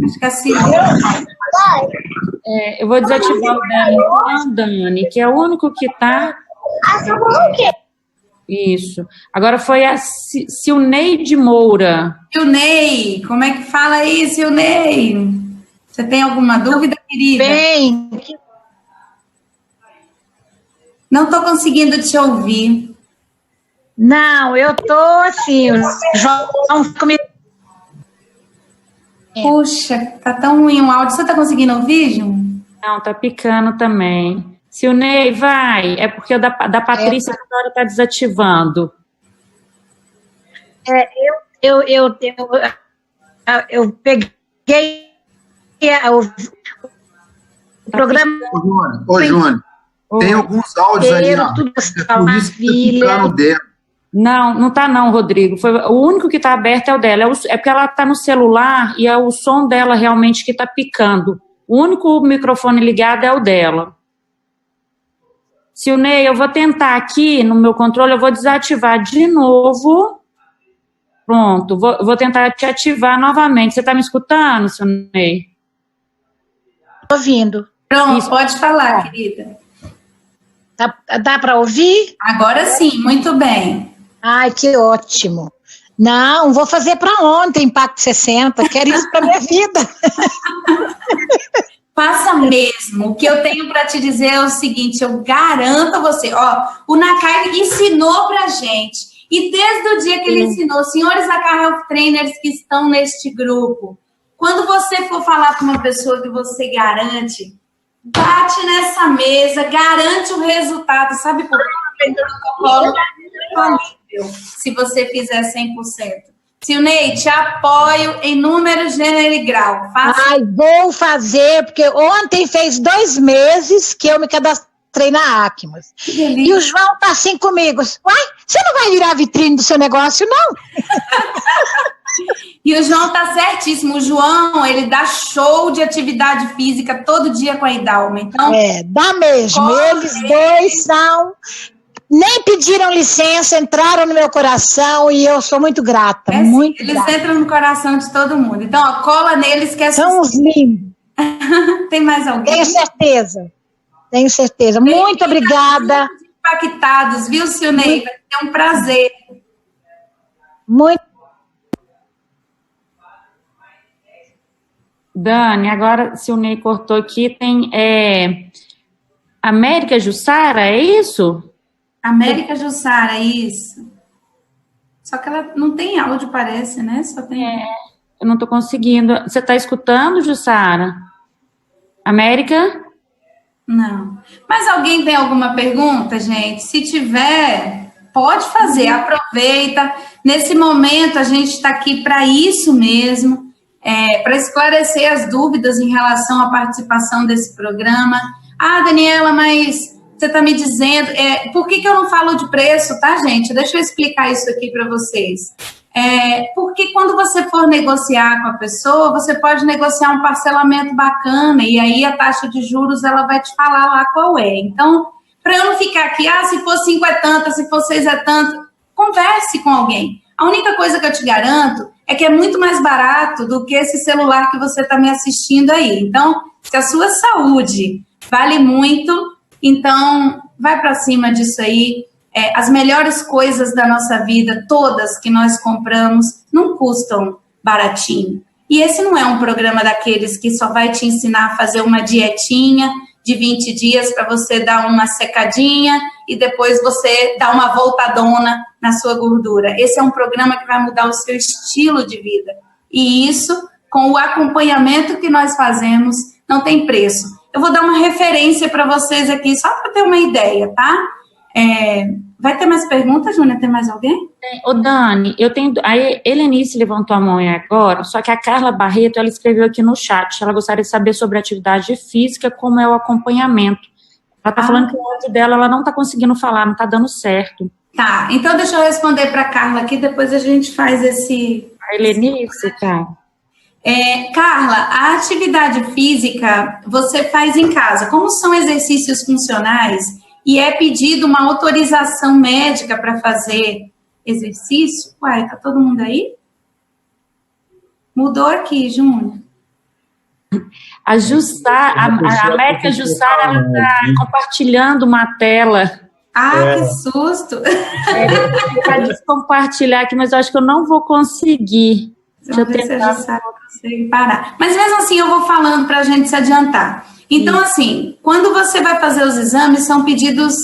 Acho que assim... eu vou desativar o Dani, que é o único que está... Isso. Agora foi a Silneide Moura. Silnei, como é que fala aí, Silnei? Você tem alguma dúvida, querida? Bem. Não estou conseguindo te ouvir. Não, eu estou assim, o João comigo. Puxa, tá tão ruim o áudio. Você está conseguindo ouvir, João? Não, tá picando também. Silnei, vai. É porque o da Patrícia agora está desativando. Eu peguei o programa. Ô, Jônia, tem alguns áudios ali, ó. Tudo É por isso que tá ficando dela. Não tá não, Rodrigo. O único que está aberto é o dela. É porque ela está no celular e é o som dela realmente que está picando. O único microfone ligado é o dela. Silnei, eu vou tentar aqui no meu controle, eu vou desativar de novo. Pronto, vou tentar te ativar novamente. Você está me escutando, Silnei? Estou ouvindo. Pronto, isso. Pode falar, querida. Dá para ouvir? Agora sim, muito bem. Ai, que ótimo. Não, vou fazer para ontem, Impacto 60. Quero isso para minha vida. Faça mesmo. O que eu tenho para te dizer é o seguinte, eu garanto a você, ó, o Nakai ensinou pra gente, e desde o dia que ele ensinou, senhores Nakai Health Trainers que estão neste grupo, quando você for falar com uma pessoa que você garante, bate nessa mesa, garante o resultado, sabe por quê? O protocolo é infalível se você fizer 100%. Silnei, te apoio em número, gênero e grau. Ai, vou fazer, porque ontem fez 2 meses que eu me cadastrei na Acmas. E o João tá assim comigo. Uai, você não vai virar a vitrine do seu negócio, não? E o João tá certíssimo. O João, ele dá show de atividade física todo dia com a Idalma. Então, dá mesmo. Eles dois são... Nem pediram licença, entraram no meu coração e eu sou muito grata. Muito eles grata. entram no coração de todo mundo. Então, ó, cola neles que é são os lindos. Tem mais alguém? Tenho certeza. Muito obrigada. Impactados, viu, Silnei? Vai ser um prazer. Muito. Dani, agora, se o Ney cortou aqui, tem América Jussara, é isso? América Jussara, isso. Só que ela não tem áudio, parece, né? Só tem... Eu não estou conseguindo. Você está escutando, Jussara? América? Não. Mas alguém tem alguma pergunta, gente? Se tiver, pode fazer, aproveita. Nesse momento, a gente está aqui para isso mesmo, para esclarecer as dúvidas em relação à participação desse programa. Ah, Daniela, mas você está me dizendo... por que eu não falo de preço, tá, gente? Deixa eu explicar isso aqui para vocês. Porque quando você for negociar com a pessoa, você pode negociar um parcelamento bacana e aí a taxa de juros ela vai te falar lá qual é. Então, para eu não ficar aqui, se for 5 é tanto, se for 6 é tanto, converse com alguém. A única coisa que eu te garanto é que é muito mais barato do que esse celular que você está me assistindo aí. Então, se a sua saúde vale muito, então vai para cima disso aí. As melhores coisas da nossa vida, todas que nós compramos, não custam baratinho. E esse não é um programa daqueles que só vai te ensinar a fazer uma dietinha de 20 dias para você dar uma secadinha e depois você dar uma voltadona na sua gordura. Esse é um programa que vai mudar o seu estilo de vida. E isso, com o acompanhamento que nós fazemos, não tem preço. Eu vou dar uma referência para vocês aqui, só para ter uma ideia, tá? Vai ter mais perguntas, Júnia? Tem mais alguém? Ô, Dani, a Helenice levantou a mão agora, só que a Carla Barreto, ela escreveu aqui no chat, ela gostaria de saber sobre atividade física, como é o acompanhamento. Ela está falando que o áudio dela, ela não está conseguindo falar, não está dando certo. Tá, então deixa eu responder para a Carla aqui, depois a gente faz esse... A Helenice, tá. Carla, a atividade física você faz em casa. Como são exercícios funcionais e é pedido uma autorização médica para fazer exercício... Ué, tá todo mundo aí? Mudou aqui, Júnior. A América Jussara, ela está compartilhando uma tela. Que susto! Para compartilhar aqui, mas eu acho que eu não vou conseguir. Deixa eu ver se a Jussara consegue parar. Mas mesmo assim, eu vou falando para a gente se adiantar. Então, assim, quando você vai fazer os exames, são pedidos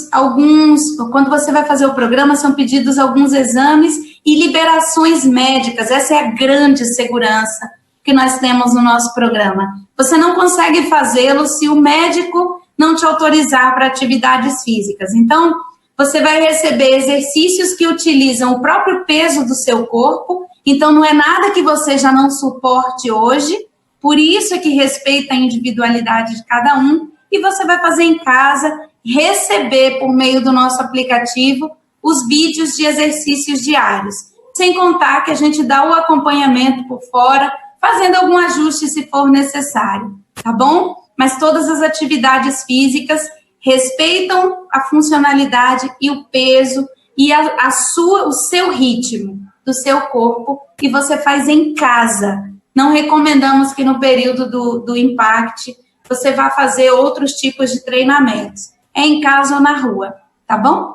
quando você vai fazer o programa, são pedidos alguns exames e liberações médicas. Essa é a grande segurança que nós temos no nosso programa. Você não consegue fazê-lo se o médico não te autorizar para atividades físicas. Então, você vai receber exercícios que utilizam o próprio peso do seu corpo, então não é nada que você já não suporte hoje. Por isso é que respeita a individualidade de cada um e você vai fazer em casa, receber por meio do nosso aplicativo os vídeos de exercícios diários. Sem contar que a gente dá o acompanhamento por fora, fazendo algum ajuste se for necessário, tá bom? Mas todas as atividades físicas respeitam a funcionalidade e o peso e o seu ritmo do seu corpo e você faz em casa. Não recomendamos que no período do Impact você vá fazer outros tipos de treinamentos. É em casa ou na rua, tá bom?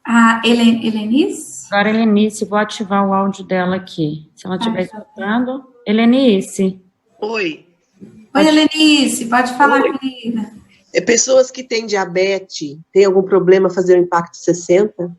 A Helenice? Agora, Helenice, vou ativar o áudio dela aqui. Se ela estiver escutando. Helenice. Oi. Oi, Helenice, pode falar, querida. Pessoas que têm diabetes, têm algum problema fazer o Impact 60?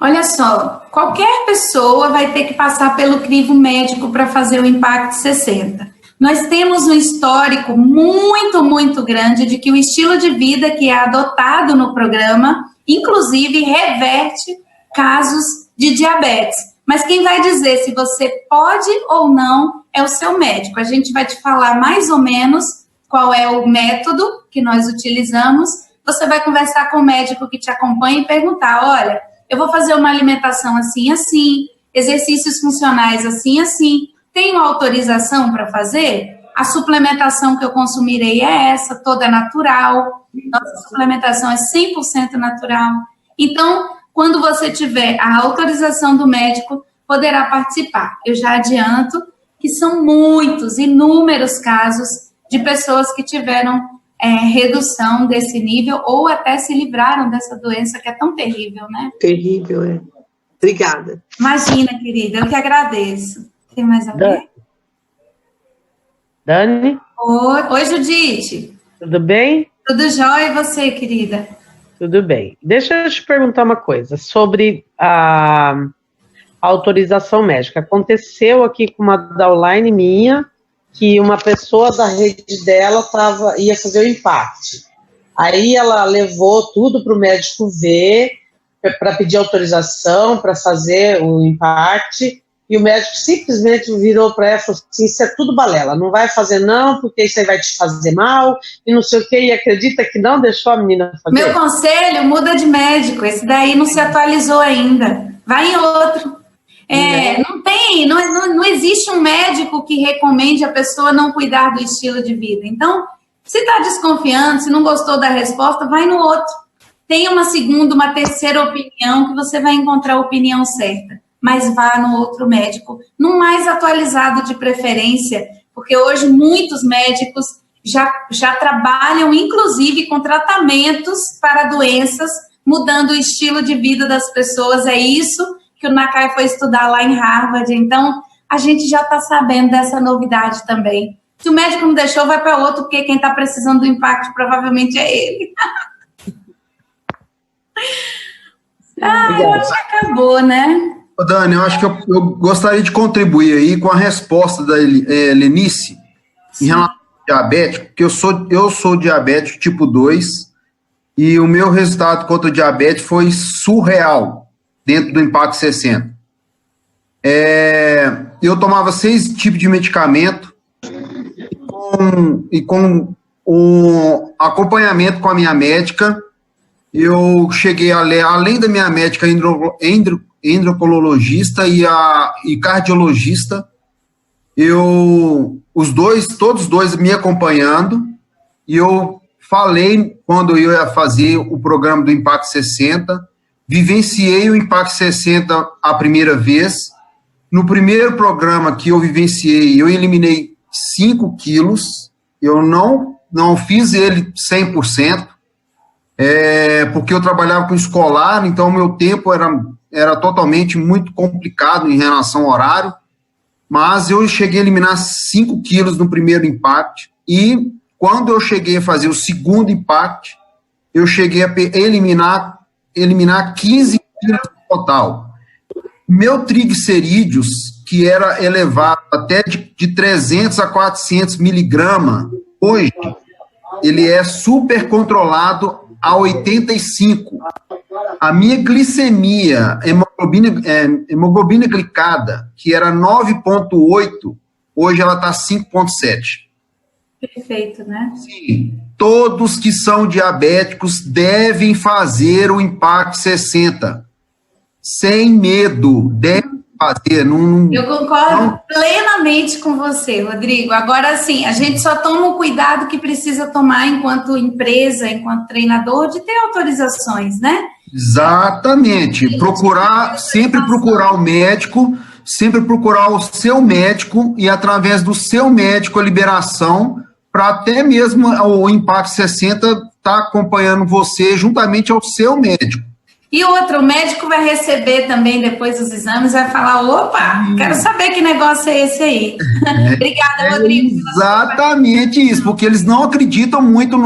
Olha só, qualquer pessoa vai ter que passar pelo crivo médico para fazer o Impact 60. Nós temos um histórico muito, muito grande de que o estilo de vida que é adotado no programa, inclusive, reverte casos de diabetes. Mas quem vai dizer se você pode ou não é o seu médico. A gente vai te falar mais ou menos qual é o método que nós utilizamos. Você vai conversar com o médico que te acompanha e perguntar, olha, eu vou fazer uma alimentação assim, assim, exercícios funcionais assim, assim. Tenho autorização para fazer? A suplementação que eu consumirei é essa, toda natural. Nossa suplementação é 100% natural. Então, quando você tiver a autorização do médico, poderá participar. Eu já adianto que são muitos, inúmeros casos de pessoas que tiveram redução desse nível ou até se livraram dessa doença que é tão terrível, né? Terrível, é. Obrigada. Imagina, querida, eu que agradeço. Tem mais alguém? Dani? Oi, Judite. Tudo bem? Tudo jóia, e você, querida? Tudo bem. Deixa eu te perguntar uma coisa sobre a autorização médica. Aconteceu aqui com uma downline minha que uma pessoa da rede dela ia fazer o impacto. Aí ela levou tudo para o médico ver, para pedir autorização, para fazer o impacto, e o médico simplesmente virou para ela e falou assim, isso é tudo balela, não vai fazer não, porque isso aí vai te fazer mal, e não sei o quê, e acredita que não deixou a menina fazer? Meu conselho, muda de médico, esse daí não se atualizou ainda, vai em outro. Não existe um médico que recomende a pessoa não cuidar do estilo de vida. Então, se está desconfiando, se não gostou da resposta, vai no outro. Tem uma segunda, uma terceira opinião que você vai encontrar a opinião certa. Mas vá no outro médico, no mais atualizado de preferência, porque hoje muitos médicos já trabalham, inclusive, com tratamentos para doenças, mudando o estilo de vida das pessoas. É isso que o Nakai foi estudar lá em Harvard. Então, a gente já está sabendo dessa novidade também. Se o médico não deixou, vai para outro, porque quem está precisando do impacto provavelmente é ele. Eu acho que acabou, né? Dani, eu acho que eu gostaria de contribuir aí com a resposta da Lenice em relação ao diabético, porque eu sou diabético tipo 2 e o meu resultado contra o diabetes foi surreal dentro do Impact 60. Eu tomava 6 tipos de medicamento e com o acompanhamento com a minha médica, eu cheguei a ler, além da minha médica endocrinologista e cardiologista, todos os dois me acompanhando, e eu falei quando eu ia fazer o programa do Impact 60, vivenciei o Impact 60 a primeira vez. No primeiro programa que eu vivenciei, eu eliminei 5 quilos, eu não fiz ele 100%, porque eu trabalhava com escolar, então o meu tempo era totalmente muito complicado em relação ao horário, mas eu cheguei a eliminar 5 quilos no primeiro Impact, e quando eu cheguei a fazer o segundo Impact, eu cheguei a eliminar 15 quilos no total. Meu triglicerídeos, que era elevado até de 300 a 400 miligramas, hoje, ele é super controlado a 85. A minha glicemia, hemoglobina glicada, que era 9,8, hoje ela está 5,7. Perfeito, né? Sim. Todos que são diabéticos devem fazer o Impact 60. Sem medo, devem fazer. Eu concordo plenamente com você, Rodrigo. Agora, sim, a gente só toma o cuidado que precisa tomar enquanto empresa, enquanto treinador, de ter autorizações, né? Exatamente. Sempre procurar o médico, sempre procurar o seu médico e, através do seu médico, a liberação, para até mesmo o Impact 60 estar acompanhando você juntamente ao seu médico. E outro, o médico vai receber também depois dos exames, vai falar, opa, quero saber que negócio é esse aí. Obrigada, Rodrigo. Exatamente isso, porque eles não acreditam muito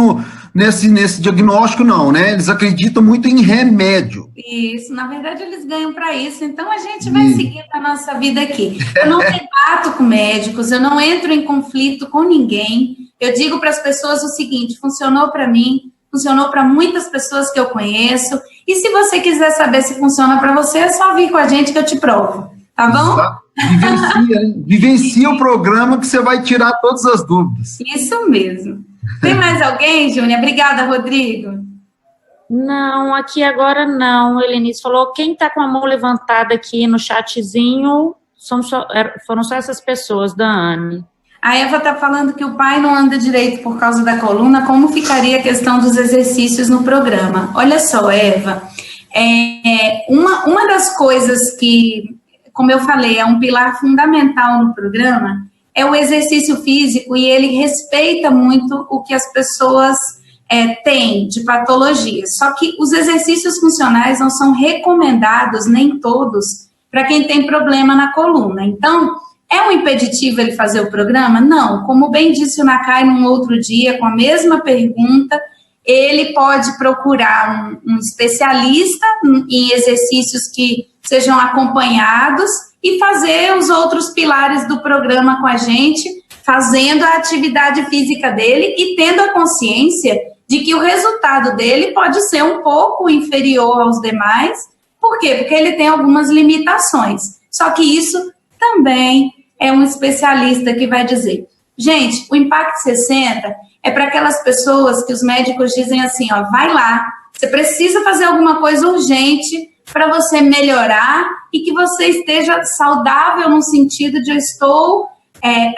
nesse diagnóstico, não, né? Eles acreditam muito em remédio. Isso, na verdade eles ganham para isso, então a gente vai seguindo a nossa vida aqui. Eu não debato com médicos, eu não entro em conflito com ninguém, eu digo para as pessoas o seguinte, funcionou para mim, funcionou para muitas pessoas que eu conheço, e se você quiser saber se funciona para você, é só vir com a gente que eu te provo, tá bom? Vivencia o programa que você vai tirar todas as dúvidas. Isso mesmo. Tem mais alguém, Júnia? Obrigada, Rodrigo. Não, aqui agora não. Helenice falou, quem está com a mão levantada aqui no chatzinho foram só essas pessoas, da Anne. A Eva está falando que o pai não anda direito por causa da coluna. Como ficaria a questão dos exercícios no programa? Olha só, Eva, uma das coisas que, como eu falei, é um pilar fundamental no programa, é o exercício físico, e ele respeita muito o que as pessoas tem de patologias, só que os exercícios funcionais não são recomendados, nem todos, para quem tem problema na coluna. Então, é um impeditivo ele fazer o programa? Não. Como bem disse o Nakai num outro dia, com a mesma pergunta, ele pode procurar um especialista em exercícios que sejam acompanhados e fazer os outros pilares do programa com a gente, fazendo a atividade física dele e tendo a consciência de que o resultado dele pode ser um pouco inferior aos demais. Por quê? Porque ele tem algumas limitações. Só que isso também é um especialista que vai dizer. Gente, o Impact 60 é para aquelas pessoas que os médicos dizem assim, ó, vai lá, você precisa fazer alguma coisa urgente para você melhorar e que você esteja saudável no sentido de eu estou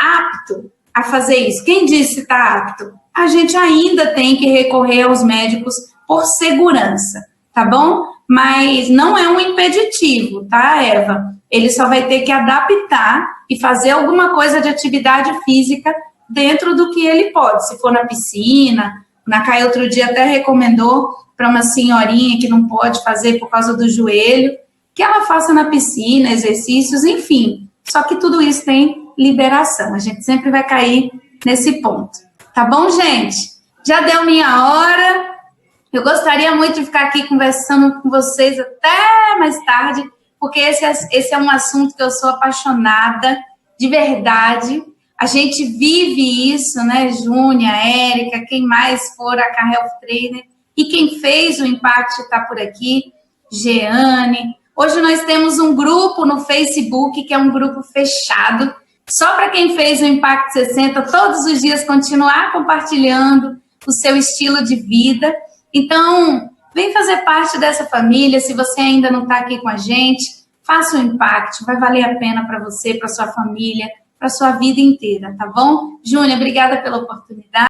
apto a fazer isso. Quem disse que está apto? A gente ainda tem que recorrer aos médicos por segurança, tá bom? Mas não é um impeditivo, tá, Eva? Ele só vai ter que adaptar e fazer alguma coisa de atividade física dentro do que ele pode. Se for na piscina, o Nakai outro dia até recomendou para uma senhorinha que não pode fazer por causa do joelho, que ela faça na piscina, exercícios, enfim. Só que tudo isso tem liberação. A gente sempre vai cair nesse ponto. Tá bom, gente? Já deu minha hora. Eu gostaria muito de ficar aqui conversando com vocês até mais tarde, porque esse é um assunto que eu sou apaixonada, de verdade. A gente vive isso, né, Júnia, Érica, quem mais for, a Health Trainer, e quem fez o Impact está por aqui, Jeane. Hoje nós temos um grupo no Facebook, que é um grupo fechado, só para quem fez o Impact 60, todos os dias continuar compartilhando o seu estilo de vida. Então, vem fazer parte dessa família. Se você ainda não está aqui com a gente, faça o Impact, vai valer a pena para você, para sua família, para sua vida inteira, tá bom? Júnia, obrigada pela oportunidade.